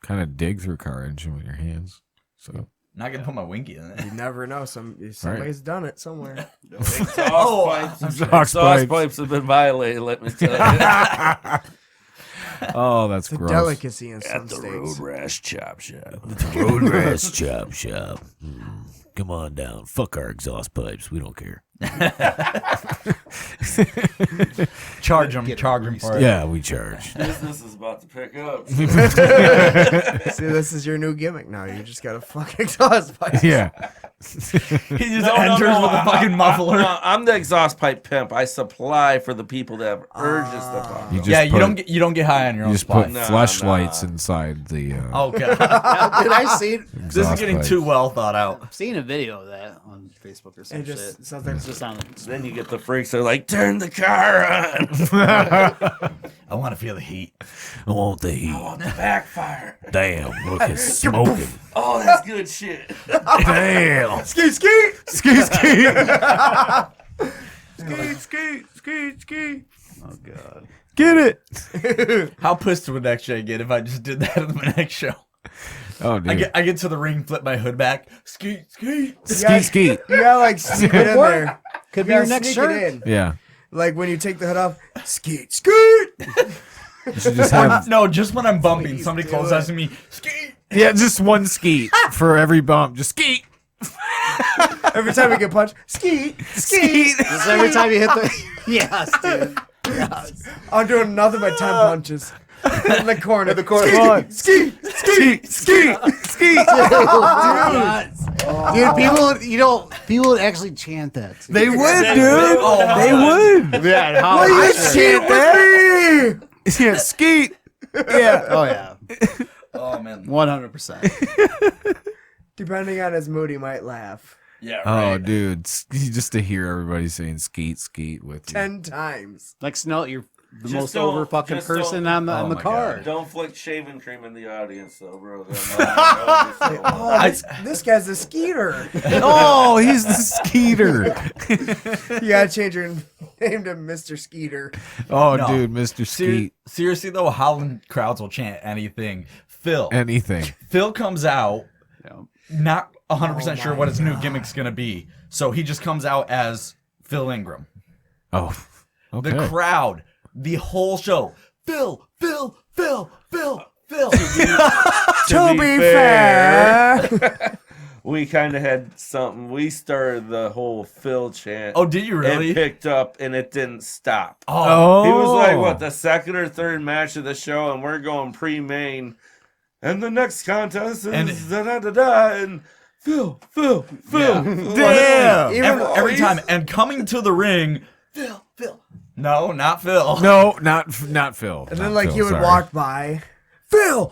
kind of dig through a car engine with your hands. So Not gonna put my winky in it. You never know. Somebody's done it somewhere. Exhaust pipes have been violated, let me tell you. oh, that's It's a gross. delicacy in some At the states. Road Rash Chop Shop. Road Rash Chop Shop. Come on down. Fuck our exhaust pipes. We don't care. Charge them for it. Yeah, we charge. Business is about to pick up. See, this is your new gimmick now. You just got a fucking exhaust pipe. Yeah. He just enters with a fucking muffler. I'm the exhaust pipe pimp. I supply for the people that have urges to fuck. You just Yeah, put, you don't get high on your You own just supply. put Nah, flashlights inside the. Oh god, Dude, I seen. this is getting pipe. too well thought out. I've seen a video of that on Facebook or some It just shit. sounds like It's just on. Then you get the freaks that are like, turn the car on. I want to feel the heat. I want the heat. On the backfire. Damn, look, it's smoking. Oh, that's good shit. Damn. ski, ski, Ski, ski. ski. Oh god. Get it. How pissed would XJ get if I just did that in the next show? Oh, dude. I get to the ring, flip my hood back, ski. Ski, ski. You gotta like sneak it in there. Could be You your gotta next sneak shirt. it in. Yeah. Like when you take the hood off, skeet, skeet. You should just have. No, just when I'm bumping, Please somebody do close it. asking me, ski. Yeah, just one skeet for every bump. Just skeet. Every time we get punched, skeet, skeet. Just every time you hit the. Yes, dude. Yes. I'm doing nothing but 10 punches. In the corner. The corner. Skeet, skeet, skeet, skeet. Dude, people would actually chant that. They would, dude. Oh, They would. Yeah, how Will you I chant that? Yeah, skeet. Yeah. Oh yeah, Oh man. 100%. Depending on his mood, he might laugh Yeah. Oh, Right. dude. Just to hear everybody saying skeet, skeet with you. 10 times. Like Snell, you're the Just most don't- over fucking just person don't- on the my car. God. Don't flick shaving cream in the audience, though, bro. Oh, this guy's a skeeter. Oh, he's the skeeter. You gotta change your name to Mr. Skeeter. Oh, No. dude, Mr. Skeet. Seriously though, Holland crowds will chant anything. Phil Anything. comes out, Yeah. not 100% sure my what his new gimmick's gonna be, so he just comes out as Phil Ingram. Oh, okay. The crowd, the whole show, Phil. To be fair. We kind of had something. We started the whole Phil chant. Oh, did you really? It picked up and it didn't stop. Oh, He was like, what, the second or third match of the show, and we're going pre-main. And the next contest is da-da-da-da, and Phil. Yeah. Even every time, and coming to the ring, Phil. No, not Phil. No, not Phil. And then like he would walk by. Phil.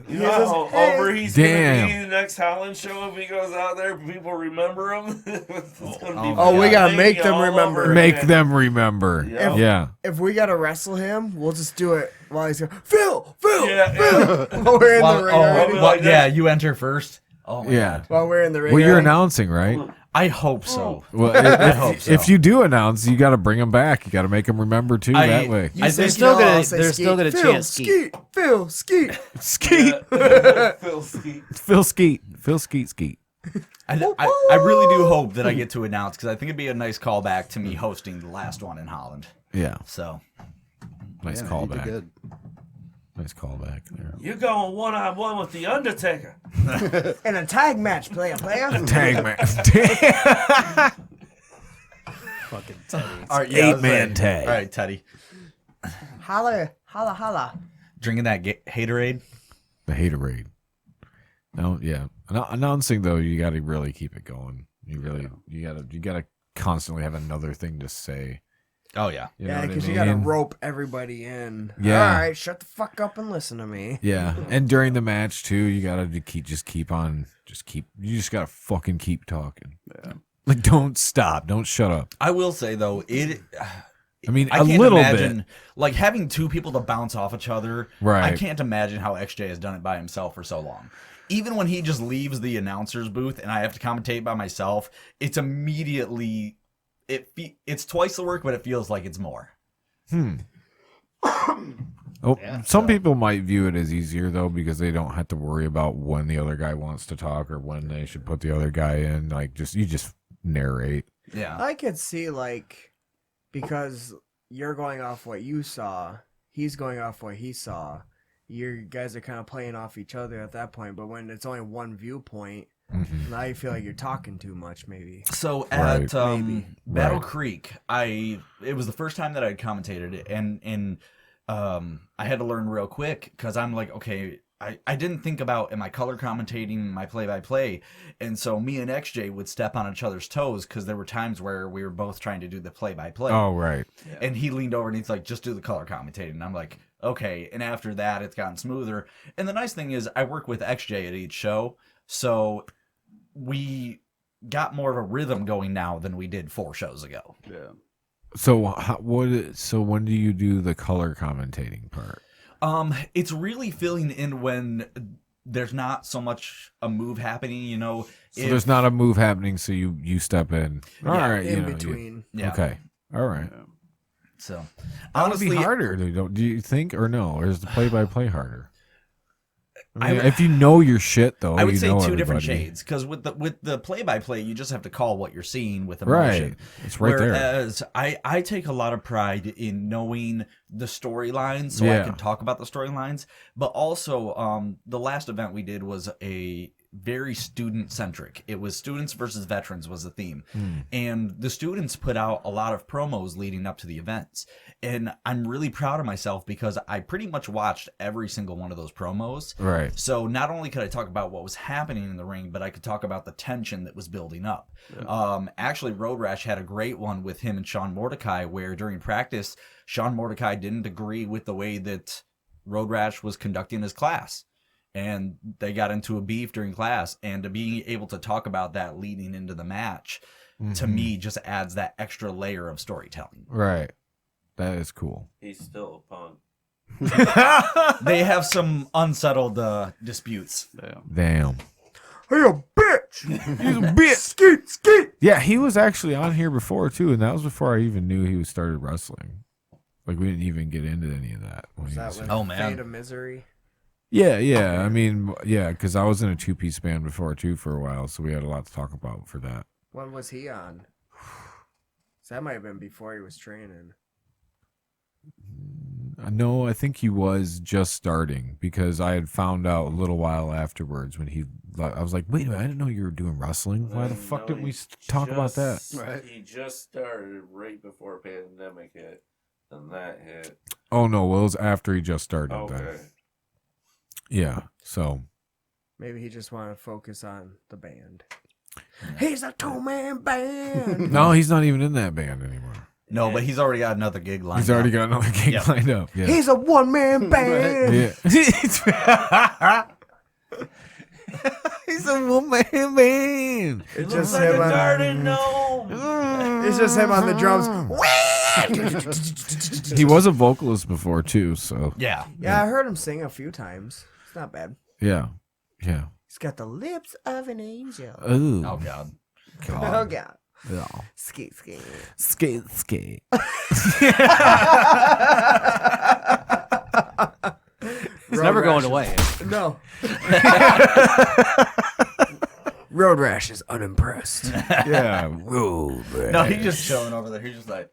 You know how over he's Damn. going to be the next Holland show if he goes out there, people remember him? It's gonna be Oh, we gotta Mania make them all remember. over Make again. them remember. Yeah. Yeah. If we gotta wrestle him, we'll just do it while he's going, Phil. Yeah. While we're in the ring already. like yeah, that. you enter first. Oh my Yeah. god. While we're in the ring Well, you're already. announcing, right? I hope so. Well, hope so. if you do announce, you got to bring them back. You got to make them remember too. That way. You I say think still Phil, gonna- I'll say they're Skeet. still gonna Phil, chant Skeet. Skeet. Phil, Skeet. Skeet. Phil Skeet. Phil Skeet. Phil Skeet. Skeet. I really do hope that I get to announce because I think it'd be a nice callback to me hosting the last one in Holland. Yeah. So Nice Yeah, you did callback. good. Nice callback there. You're going one-on-one with The Undertaker. In a tag match, player. Tag man. Fucking Teddy. all right, yeah, Eight-man tag. All right, Teddy, Holla, holla, holla. drinking that haterade. The haterade. No, yeah. Announcing though, you got to really keep it going. You gotta constantly have another thing to say. Oh yeah. You know Yeah, what I because you gotta mean? rope everybody in. Yeah. All right, shut the fuck up and listen to me. Yeah, and during the match too, you gotta you just gotta fucking keep talking. Yeah. Like don't stop, don't shut up. I will say though, I mean, I a can't little imagine bit. like having two people to bounce off each other. Right. I can't imagine how XJ has done it by himself for so long. Even when he just leaves the announcer's booth and I have to commentate by myself, it's immediately it's twice the work, but it feels like it's more. Oh, Yeah, some so- people might view it as easier though because they don't have to worry about when the other guy wants to talk or when they should put the other guy in. Like, you just narrate. Yeah. I could see, like, because you're going off what you saw, he's going off what he saw. You guys are kind of playing off each other at that point. But when it's only one viewpoint, now you feel like you're talking too much, maybe. So Right. at Maybe. Battle Right. Creek, it was the first time that I'd commentated, and I had to learn real quick because I'm like, okay, I didn't think about am I color commentating my play-by-play, and so me and XJ would step on each other's toes because there were times where we were both trying to do the play-by-play. Oh, right. And he leaned over and he's like, just do the color commentating. And I'm like, okay. And after that, it's gotten smoother. And the nice thing is I work with XJ at each show. So we got more of a rhythm going now than we did 4 shows ago. Yeah. So so when do you do the color commentating part? It's really filling in when there's not so much a move happening, you know. So there's not a move happening, so you step in. All Yeah, right, In between. Yeah. Okay. All right. So That would be honestly, harder. Do you think, or no? Or is the play-by-play harder? I mean, I- if you know your shit, though, I would you say know 2 different everybody. shades because with the play-by-play, you just have to call what you're seeing with emotion. Right. It's right there. Whereas I take a lot of pride in knowing the storylines, so I Yeah. can talk about the storylines. But also, the last event we did was a very student centric. It was students versus veterans was the theme, and the students put out a lot of promos leading up to the events. And I'm really proud of myself because I pretty much watched every single one of those promos. Right. So not only could I talk about what was happening in the ring, but I could talk about the tension that was building up. Actually, Road Rash had a great one with him and Sean Mordecai, where during practice, Sean Mordecai didn't agree with the way that Road Rash was conducting his class. And they got into a beef during class. And to be able to talk about that leading into the match, to me, just adds that extra layer of storytelling. Right. That is cool. He's still a punk. They have some unsettled disputes. Yeah. Damn. Hey, a bitch! He's a bitch. Skeet, skeet! Yeah, he was actually on here before too, and that was before I even knew he started wrestling. Like, we didn't even get into any of that. When Was he that was with here. Oh, man. Fate of Misery? Yeah. I mean, yeah, because I was in a 2-piece band before too for a while, so we had a lot to talk about for that. When was he on? So that might have been before he was training. No, I think he was just starting because I had found out a little while afterwards when I was like, wait a minute, I didn't know you were doing wrestling. Why the fuck didn't we talk about that? Right. He just started right before pandemic hit, and that hit. Oh, no, well, it was after he just started then. Okay. Yeah, so. Maybe he just wanted to focus on the band. He's a 2-man band! No, he's not even in that band anymore. No, but he's already got another gig lined He's already up. got another gig Yep. lined up. Yeah. He's a 1-man band! Yeah. He's a one-man band. It's just him on, it's just him on the drums. He was a vocalist before too, so Yeah. Yeah, I heard him sing a few times. It's not bad. yeah. He's got the lips of an angel. Ooh. Oh, God. Oh, God. Yeah. Skeet, skeet. Skate. It's never going away. No. Road Rash is unimpressed. Yeah. Road Rash. No, he's just chilling over there. He's just like,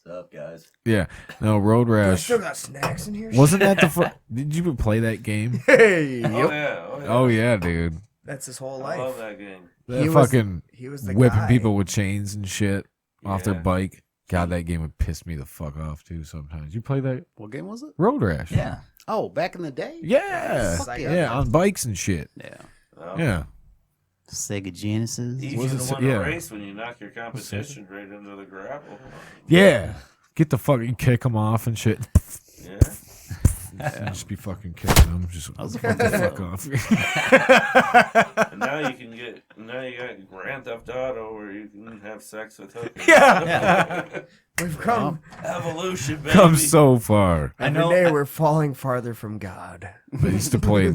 what's up, guys? Yeah. No, Road I Rash. still got snacks in here. Wasn't that the first? Did you play that game? Hey, Oh, yep. yeah. Oh yeah, dude. That's his whole I love life. that game. That He was- fucking He was the whipping guy. people with chains and shit off their Yeah. bike. God, that game would piss me the fuck off too sometimes. You play that What game was it? Road Rash? Yeah. Oh, back in the day? Yeah. Fuck Yeah, on bikes and shit. Yeah. Oh. Yeah. Sega Genesis. Easy Was to it- win yeah. a race when you knock your competition right into the gravel. Yeah. Get the fucking kick them off and shit. Yeah. And just be fucking kicking them. Just was a get fun the game. fuck off. And now you got Grand Theft Auto where you can have sex with hookers. Yeah. We've come. Evolution, baby. Come so far. Every day we're falling farther from God. I used to play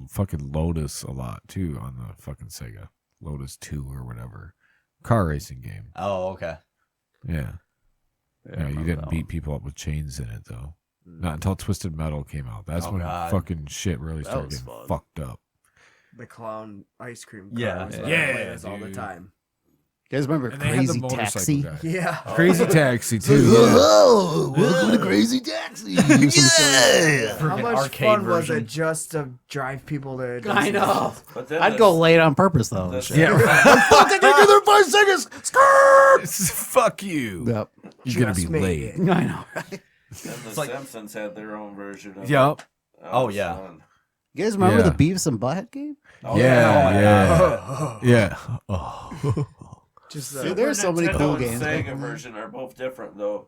fucking Lotus a lot too on the fucking Sega. Lotus 2 or whatever. Car racing game. Oh, okay. Yeah. Yeah, you didn't beat people up with chains in it though. Not until Twisted Metal came out. That's when God. fucking shit really started was getting fun. fucked up. The clown ice cream Yeah. car was what I Yeah, played as all the dude. time. You guys remember And they had the Crazy motorcycle Taxi? guy. Yeah. Crazy Taxi too. Yeah. Oh, welcome to Crazy Taxi. Yeah. How Freaking much arcade fun was version. it just to drive people to? I know. But then I'd go late on purpose though. the- Shit. Yeah. Right. Fuck, I can get there in 5 seconds. Skirt. Fuck you. Yep. You're gonna be Just made late. it. I know. Right? And the like- Simpsons had their own version of Yup. it. Oh, was yeah. fun. You guys remember Yeah. the Beavis and Butthead game? Oh, Yeah. Yeah. Oh. Just Dude, there's so many Nintendo cool and games. Sega version are both different though.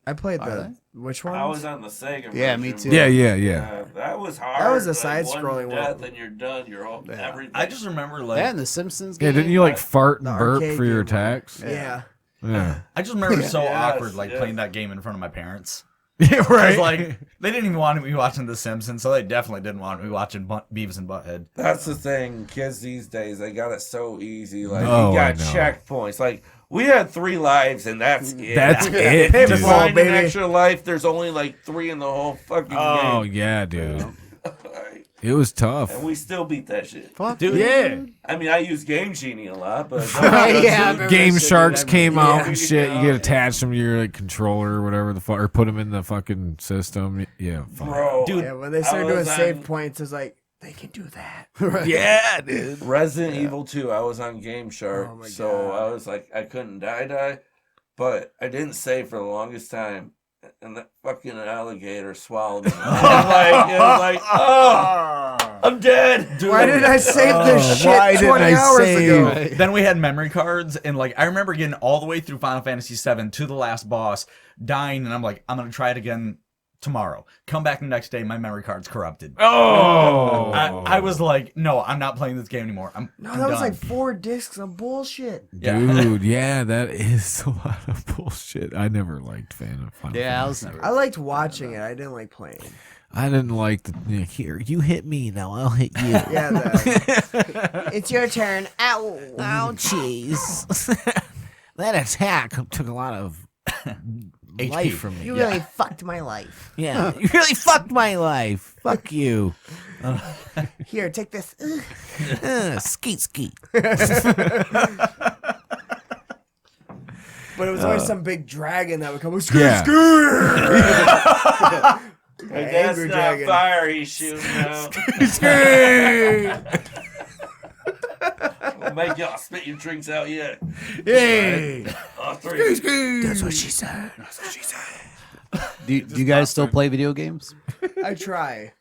I played Are the which one? I was on the Sega version. Yeah, me too. Yeah. That was hard. That was a like, side-scrolling one. one. Death and you're done. You're all Yeah. everything. I just remember like Yeah, and the Simpsons Yeah, game. didn't you like fart and The burp arcade for your game one. attacks? Yeah. Yeah. I just remember it was so Yes, awkward like yes. playing that game in front of my parents. Yeah, right. Because like they didn't even want me watching The Simpsons, so they definitely didn't want me watching Beavis and Butthead. That's the thing. Kids these days, they got it so easy. Like Oh, you I got know. checkpoints. Like we had 3 lives, and that's it. That's it, To dude. find an baby. extra life, there's only like 3 in the whole fucking Oh game. yeah, dude. Like, It was tough. and we still beat that shit. Fuck, Dude, yeah. I mean, I use Game Genie a lot, but Yeah, I remember Game that shit, Sharks dude. came out Yeah. and shit. You get Yeah. attached them to your like controller or whatever the fuck, or put them in the fucking system. Yeah, fuck. bro, Dude, Yeah, when they I started doing was save on- points, it's like they can do that. Yeah, dude. Resident Evil 2, I was on Game Shark, Oh my so God. I was like, I couldn't die, but I didn't save for the longest time, and that fucking alligator swallowed me. It was like, oh, I'm dead. Dude. Why did I save this why shit didn't 20 I hours save? ago? Right. Then we had memory cards, and like I remember getting all the way through Final Fantasy VII to the last boss, dying, and I'm like, I'm gonna try it again tomorrow. Come back the next day, my memory card's corrupted. Oh, I was like, no, I'm not playing this game anymore. I'm No, I'm that was done. like 4 discs of bullshit. Yeah. dude. Yeah, that is a lot of bullshit. I never liked Final Yeah, I was Fantasy. never. I liked watching it. I didn't like playing. I didn't like the here. You hit me, now I'll hit you. Yeah, it's your turn. Ow. Ouchies. That attack took a lot of life from me. You really fucked my life. Yeah, you really fucked my life. Fuck you. Here, take this. Skeet, skeet. But it was always some big dragon that would come. Yeah. Like, that's Angry not dragon. fire he's shooting out. We'll make y'all spit your drinks out yet. Hey. All 3. That's what she said. Do you guys still play video games? I try.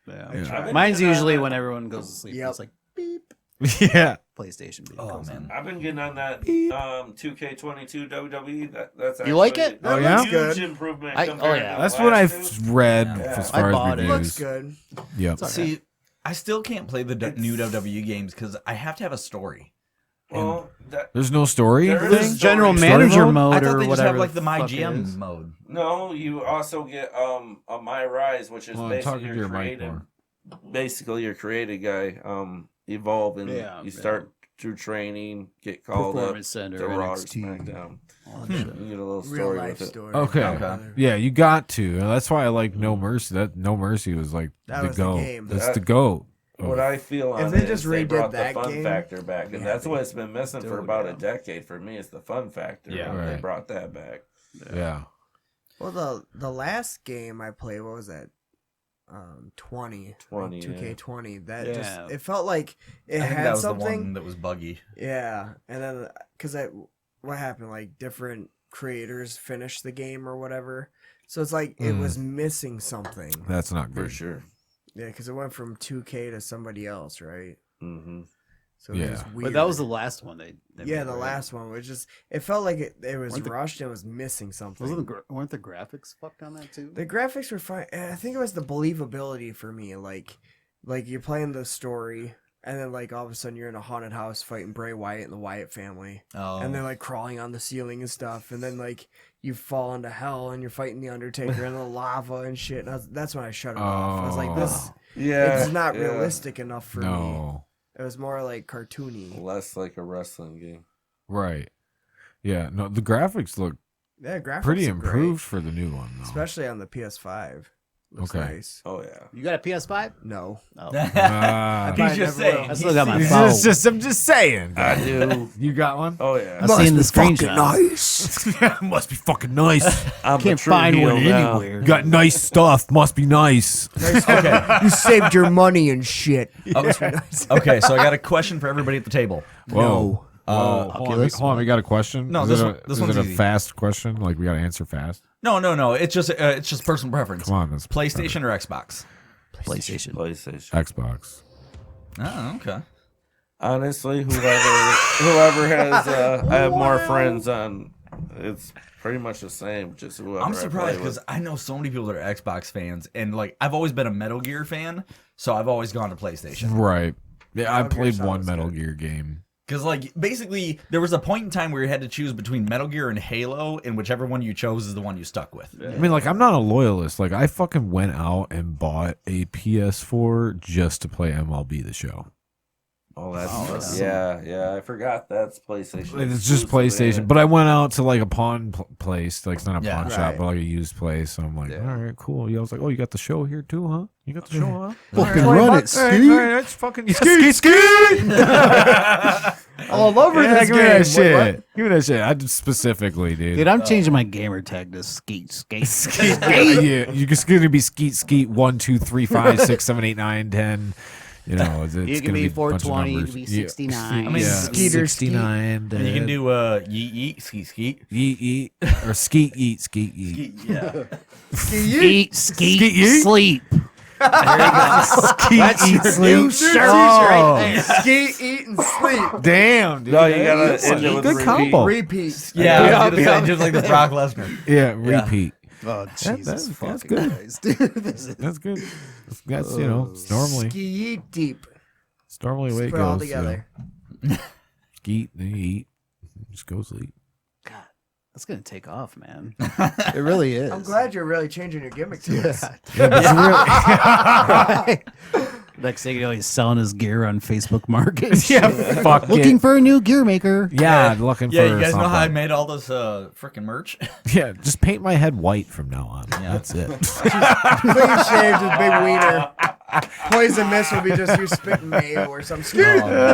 Yeah. Mine's usually when everyone goes to sleep. Yep. It's like beep. Yeah. PlayStation beep. Oh man. I've been getting on that 2K22 WWE. That's You like actually it? Oh, a yeah? huge Good. improvement. Oh, compared yeah. to That's the what last I've 2. read Yeah. as I far bought as it. Looks reviews. good. Yep. See, I still can't play the new WWE games because I have to have a story. Well, There's no story. There is There's general story manager mode? mode I thought or they just whatever. have like the My fuck it GM is. mode. no, you also get a My Rise, which is Hold on, basically talking to your mic more. basically your created guy evolve, and Yeah, you yeah. start through training, get called up Performance Center, to Raw or NXT. SmackDown. all that shit. You get a little Real story life with it. story. Okay. Okay. Yeah, you got to. That's why I like No Mercy. That No Mercy was like That the was the go. game. That's That- the go. What I feel on If they it just is they redid brought that the fun game, factor back, I'd and be that's happy. what it's been missing for Dude, about yeah. a decade for me. Is the fun factor. Yeah. They Right. brought that back. Yeah. Well, the last game I played, what was that? 20, 20, yeah. 2K20. That Yeah. just it felt like it I think had that was the something. one that was buggy. Yeah, and then because what happened? Like different creators finished the game or whatever, so it's like it was missing something. That's not For good. sure. Yeah, because it went from 2K to somebody else, right? Mm-hmm. So it Yeah. was weird. But that was the last one they yeah, made, the right? last one was just it felt like it was Weren't the- rushed and it was missing something. Weren't the graphics fucked on that too? The graphics were fine. I think it was the believability for me. Like you're playing the story, and then like all of a sudden you're in a haunted house fighting Bray Wyatt and the Wyatt family, Oh, and they're like crawling on the ceiling and stuff, and then like you fall into hell and you're fighting the Undertaker and the lava and shit. And that's when I shut it off. I was like, this Yeah. it's not yeah. realistic enough for me. No. It was more like cartoony. Less like a wrestling game. Right. Yeah. No, the graphics look Yeah, graphics pretty are great, improved for the new one, though. especially on the PS5. Looks Okay. nice. Oh yeah. You got a PS5? No. Oh. He's Probably just never will. saying. I still got my It's phone. I'm just saying. I do. You got one? Oh yeah. I've seen the screenshot. Nice. Must be fucking nice. I'm Can't a true find one heel now. anywhere. You got nice stuff. Must be nice. Okay. You saved your money and shit. Okay, so I got a question for everybody at the table. Whoa. Uh, Hold on, we got a question. No, is this it one- a, this is one's it a easy. fast question? Like we got to answer fast. No. It's just personal preference. Come on, that's PlayStation or Xbox? PlayStation. PlayStation. Xbox. Oh, okay. Honestly, whoever has, I have more friends on. It's pretty much the same. Just whoever. I'm I play surprised with. because I know so many people that are Xbox fans, and like I've always been a Metal Gear fan, so I've always gone to PlayStation. Right. Yeah, I Metal Gear played sounds one Metal good. Gear game. Because like basically there was a point in time where you had to choose between Metal Gear and Halo, and whichever one you chose is the one you stuck with. I mean, like, I'm not a loyalist. Like, I fucking went out and bought a PS4 just to play MLB The Show. Oh, that's yeah. I forgot that's PlayStation. It's just exclusive, PlayStation. yeah. But I went out to like a pawn place. Like, it's not a Yeah. pawn shop, Right. but like a used place. So I'm like, all right, cool. I was like, oh, you got the show here too, huh? You got the show, huh? Fucking $20 run it, bucks. All right, Skeet. all right, that's fucking Skeet. All over Yeah, this give me game. that Wait, shit. what? Give me that shit. I just specifically, dude. Dude, I'm changing my gamer tag to Skeet. Skate. Yeah, you're just gonna be Skeet 1, 2, 3, 5, 6, 7, 8, 9, 10. You know, it's You gonna can be be a bunch of 420, you numbers. can be Yeah. 69. I mean, yeah, Skeeter, 69. And you can do yeet, skeet. Yeet, or Skeet, eat, Skeet, eat. Yeah. Skeet, Skeet, yeet? sleep. Skeet, eat, sleep. Oh. Ski, eat, and sleep. Damn, dude. No, you gotta That's end it with good repeat. combo. Repeat. Yeah, Yeah, I was gonna yeah. say, just like the Brock Lesnar. Yeah, repeat. Oh, Jesus that's fucking good. Christ. Dude, this is... That's good. That's you know, it's normally Ski, eat deep. it's normally the way it Put it all goes. together. Skeet, then you eat, just go sleep. God, that's going to take off, man. It really is. I'm glad you're really changing your gimmick to this. Yeah, but it's really. Next thing you know, he's selling his gear on Facebook Market. Yeah, fuck Looking it. for a new gear maker. Yeah, looking Yeah, for you guys know how I something. made all this freaking merch? Yeah, just paint my head white from now on. Yeah. That's it. Clean shaved with big wiener. Poison mist will be just you spitting mayo or some Ski.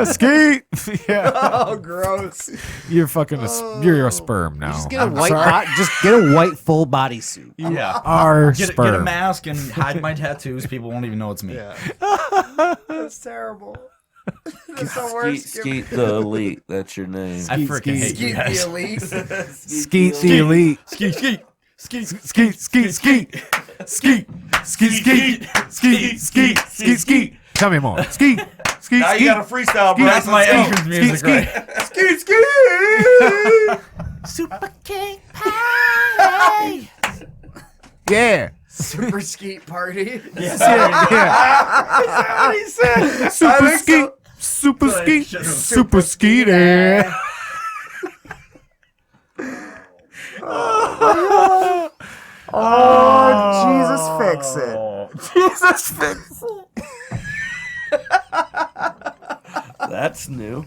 Skeet. Yeah, Oh, gross. you're fucking you're a sperm now. Just get a I'm white sorry. just get a white full body suit. Yeah. Our Get a sperm. mask and hide my tattoos. People won't even know it's me. That's terrible. That's the worst gimmick. Skeet the Elite. That's your name. I freaking hate you Skeet guys. the elite. Skeet the elite. Skeet, skeet, skeet, Skeet, skeet, skeet. Skeet, skeet, skeet. Skeet, skeet, skeet, skeet. Tell me more. Skeet, skeet, Now you skeet. got a freestyle, bro. That's my entrance music, right? Skeet, skeet. Super cake pie. Yeah. Super skeet party. Yes, Yeah. Super think skeet. so. Super skeet. Super Super skeeter. Oh, Jesus, fix it. Jesus fix That's new.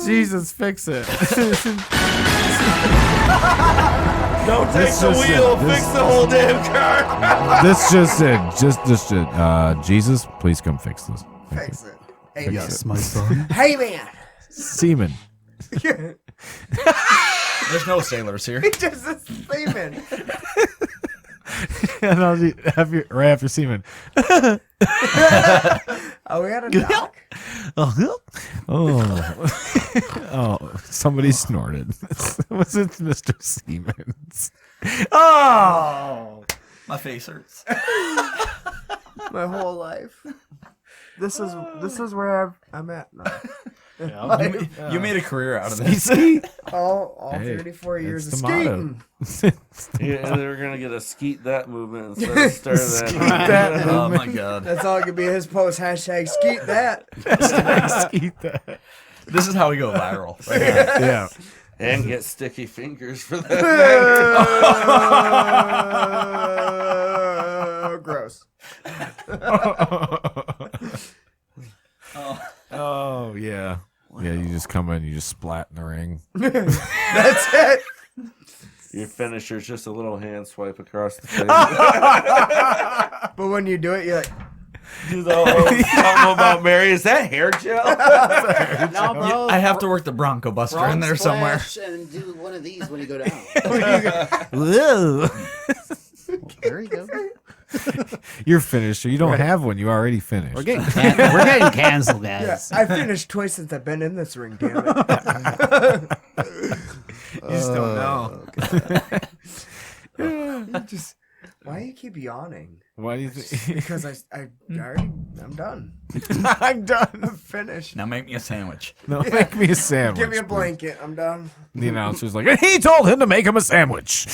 Jesus fix it. Don't take This the is it. wheel. This- Fix the whole damn car. This just it. Just it. Jesus, please come fix this. Thank you. Fix it. Hey, man. Yes, my son. Hey, man. Semen. There's no sailors here. Just a semen. And I'll have you right after semen. Oh, we had a doc. Oh, oh, somebody snorted. Was it Mr. Siemens? Oh, My face hurts. My whole life. This is where I'm at now. You made a career out of this. All Hey, 34 years of that's the motto. skating. Yeah, they were gonna get a Skeet that movement instead of stir that. Skeet that. Oh my god. That's all it could be his post. Hashtag skeet that. Skeet that. This is how we go viral. Right here. Yeah. And get sticky fingers for that. Gross. Oh yeah. come in, you just splat in the ring. That's it. Your finisher's just a little hand swipe across the face. But when you do it, you're like, Do the whole something about Mary. Is that hair gel? No, bro. I have to work the Bronco Buster in there somewhere. And do one of these when you go down. Whoa. There you go. You're finished. So you don't have one. You already finished. We're getting canceled, yeah, guys. I finished twice since I've been in this ring, damn it. You just don't know. Why do you keep yawning? Why do you think? Because I'm done. I'm done. I'm finished. Now make me a sandwich. No, make me a sandwich. Give me a please. blanket. I'm done. The announcer's like, and he told him to make him a sandwich.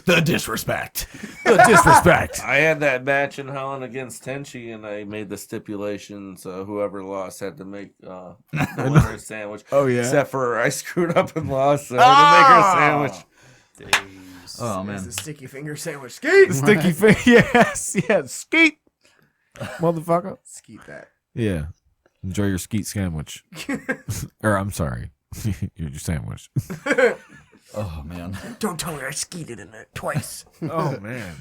The disrespect. The disrespect. I had that match in Holland against Tenchi, and I made the stipulations. Whoever lost had to make the winner a sandwich. Oh, yeah? Except for I screwed up and lost, so I had to make her a sandwich. Oh, It's man. a sticky finger sandwich. Skeet! Sticky finger. Yes. Yes. Skeet. Motherfucker. Skeet that. Yeah. Enjoy your Skeet sandwich. Or, I'm sorry. your sandwich. Oh, man. Don't tell her I skeeted in it twice. Oh, man.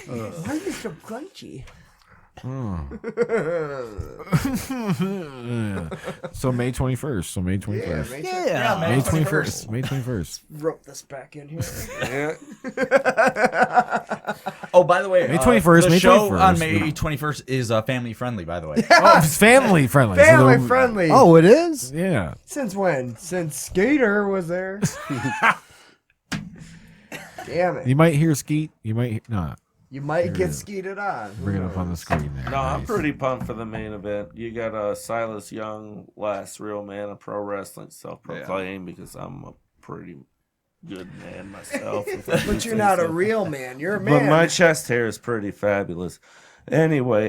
Why are you so crunchy? So May 21st. So May 21st. May 21st. May 21st. Rope this back in here. Yeah. Oh, by the way, May 21st, the May show 21st. on May 21st is family friendly, by the way. Oh, it's family friendly. Family friendly. Oh, it is? Yeah. Since when? Since Skater was there. Damn it. You might hear Skeet. You might not. You might get skeeted on. Who Bring it up on the knows? screen there. No, I'm Nice. pretty pumped for the main event. You got Silas Young, last real man of pro wrestling, self-proclaimed, because I'm a pretty good man myself. But you're not a real man. You're a man. But my chest hair is pretty fabulous. Anyway,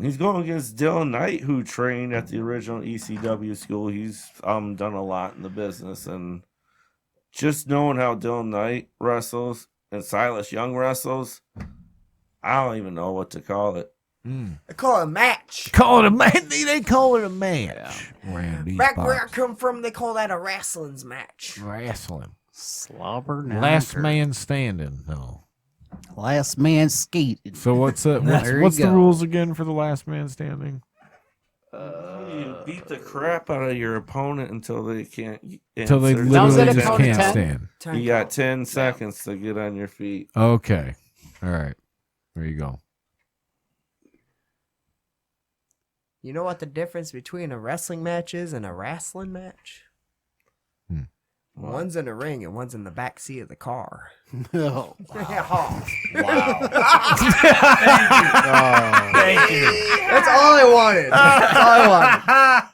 he's going against Dylan Knight, who trained at the original ECW school. He's done a lot in the business, and just knowing how Dylan Knight wrestles and Silas Young wrestles, I don't even know what to call it. I call it a match. Call it a man. They call it a match. Randy Back where I Fox. come from, they call that a wrestling's match. Wrestling. Slobber Last man standing, though. Last man Skeet. So what's There you what's the go. rules again for the last man standing? You beat the crap out of your opponent until they can't. Until they answer. Now, is that literally a just count of can't 10? stand. Time You got count. 10 seconds to get on your feet. Okay. All right. There you go. You know what the difference between a wrestling match is and a wrestling match? One's in the ring and one's in the back seat of the car. Oh, Wow. Thank you. That's all I wanted. That's all I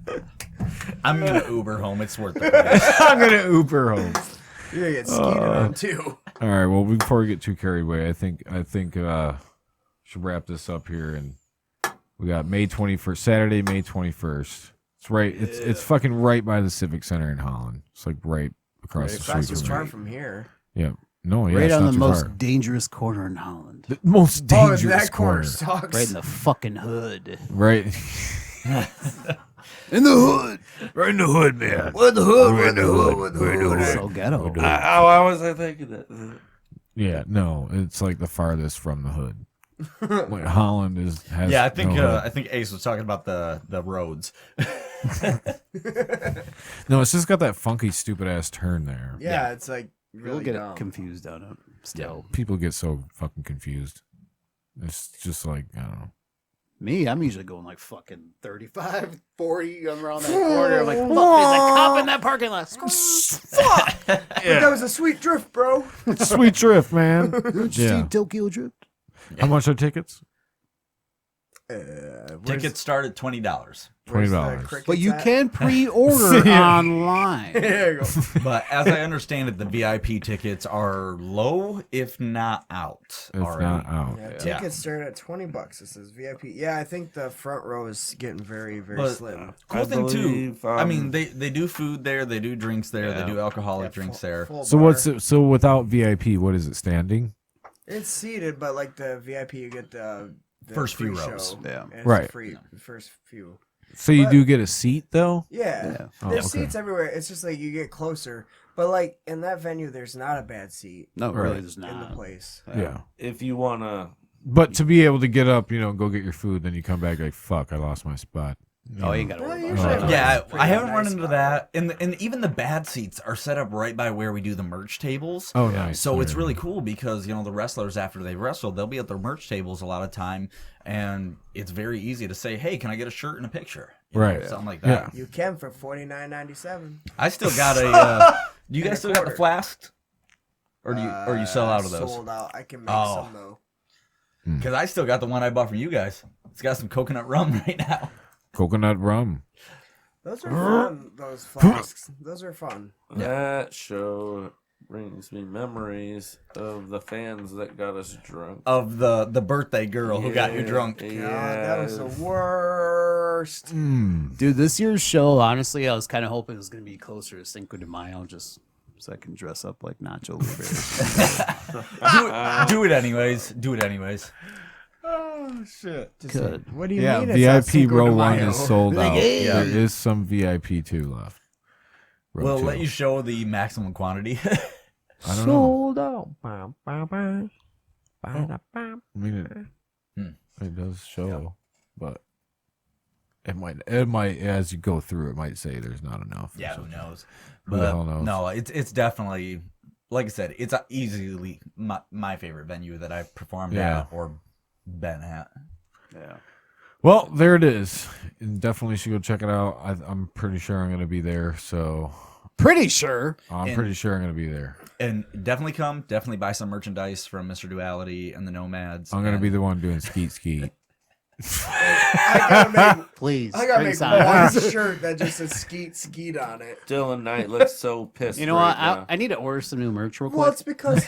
wanted. I'm going to Uber home. It's worth the price. I'm gonna Uber home. You're gonna get skeeted on too. All right. Well, before we get too carried away, I think should wrap this up here, and we got May 21st, Saturday, May 21st. It's right. It's fucking right by the Civic Center in Holland. It's like right across the It's not street. too from far me. from here. Yeah. No. Yeah. right it's on not the too most far. dangerous corner in Holland. The most dangerous that corner corner. sucks. Right in the fucking hood. Right. In the hood. Right in the hood, man. With the hood, with the hood, with the hood. So ghetto. Why was I thinking that? Yeah. No. It's like the farthest from the hood. Like Holland has. Yeah, I think no hood. I think Ace was talking about the roads. No, it's just got that funky, stupid ass turn there. Yeah, it's like We'll really get dumb. confused on it. Still. People get so fucking confused. It's just like, I don't know. Me, I'm usually going like fucking 35, 40 around that corner. I'm like, fuck, there's a cop in that parking lot. Fuck! But that was a sweet drift, bro. Sweet drift, man. Did you Yeah. see Tokyo Drift? How much are tickets? Tickets start at $20. $20. But you can pre-order Yeah. online. There you go. But as I understand it, the VIP tickets are low, if not out. If already. not out. Yeah, tickets start at $20. It says VIP. Yeah, I think the front row is getting very, very But- slim. Cool I thing too. believe, I mean, they do food there, they do drinks there, Yeah. they do alcoholic drinks there. Full So bar. what's it, so without VIP, what is it standing? It's seated, but like the VIP, you get the First few pre-show, rows. Yeah. and it's Right. Free the first few. So you But- do get a seat though? Yeah. Oh, There's okay. seats everywhere. It's just like you get closer. But like in that venue, there's not a bad seat No, Right. really, there's in the not. place. Yeah. If you wanna, But to be able to get up, go get your food, then you come back like, fuck, I lost my spot. Oh, you ain't gotta Well, worry usually about that. Yeah, It's pretty I haven't nice run into spot. that. And even the bad seats are set up right by where we do the merch tables. Oh, nice. So it's Yeah. really cool because, the wrestlers, after they've wrestled, they'll be at their merch tables a lot of time. And it's very easy to say, hey, can I get a shirt and a picture? Right. Something like that. You can for $49.97. I still got a. Do you And guys a still got the quarter. flask? Or you sell out of those? Sold out. I can make Oh. some though. Because I still got the one I bought from you guys. It's got some coconut rum right now. Coconut rum. Those are fun. Those flasks. Those are fun. that show brings me memories of the fans that got us drunk. Of the birthday girl who got you drunk. God, that was the worst. Dude, this year's show, honestly, I was kind of hoping it was going to be closer to Cinco de Mayo, just so I can dress up like Nacho Libre. Do it anyways. Do it anyways. Oh shit! Good. What do you Yeah, mean? it's not VIP Cinco de row 1 Mayo? is sold Like, out. hey. There is some VIP 2 left. Row We'll 2. let you show the maximum quantity. I don't know. Sold out. Bam, bam, bam. Bam, bam. I mean, Hmm. it does show, but it might, as you go through, it might say there's not enough. or Yeah, who something. knows? Who the hell knows? No, it's definitely, like I said, it's easily my favorite venue that I've performed Yeah. at or been at. Yeah. Well, there it is. And definitely should go check it out. I'm pretty sure I'm going to be there, so Pretty sure. I'm And- pretty sure I'm going to be there. And definitely come, definitely buy some merchandise from Mr. Duality and the Nomads. I'm going to and- be the one doing Skeet. I gotta make. Please. I gotta bring make some. one shirt that just says Skeet on it. Dylan Knight looks so pissed. You know right what? now. I need to order some new merch real quick. Well, it's because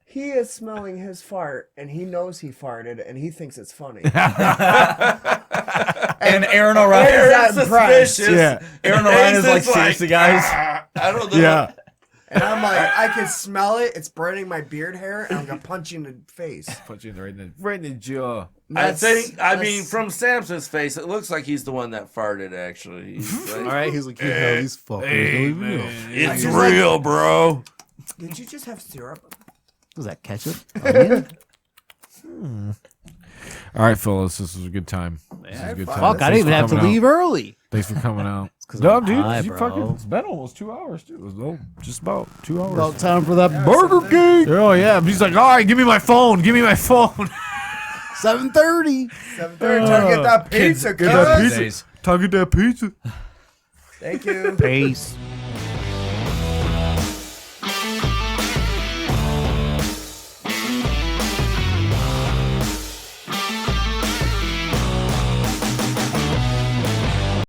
he is smelling his fart and he knows he farted and he thinks it's funny. And Aaron O'Ryan. Aaron's not impressed. suspicious. Yeah. Aaron O'Ryan is like, Jason's seriously, guys. I don't know. Yeah. And I'm like, I can smell it. It's burning my beard hair, and I'm gonna punch you in the face. Punch you right in the jaw. I think. I That's- mean, from Samson's face, it looks like he's the one that farted. Actually, He's like, All right, he's like, yeah, these fuckers. Hey, don't even know. man. it's just like- real, bro. Did you just have syrup? Was that ketchup? Onion? All right, fellas, this was a good time. This was a good time. Fuck, I Thanks didn't even for have to coming out. leave early. Thanks for coming out. 'cause No, I'm dude, high, you bro. fucking, it's been almost 2 hours, dude. It was just about 2 hours. About time for that Burger King. Oh, yeah. He's like, all right, give me my phone. Give me my phone. 7:30. 7:30. Time to get that pizza, Get that cuz. pizza. Talking that pizza. Thank you. Peace.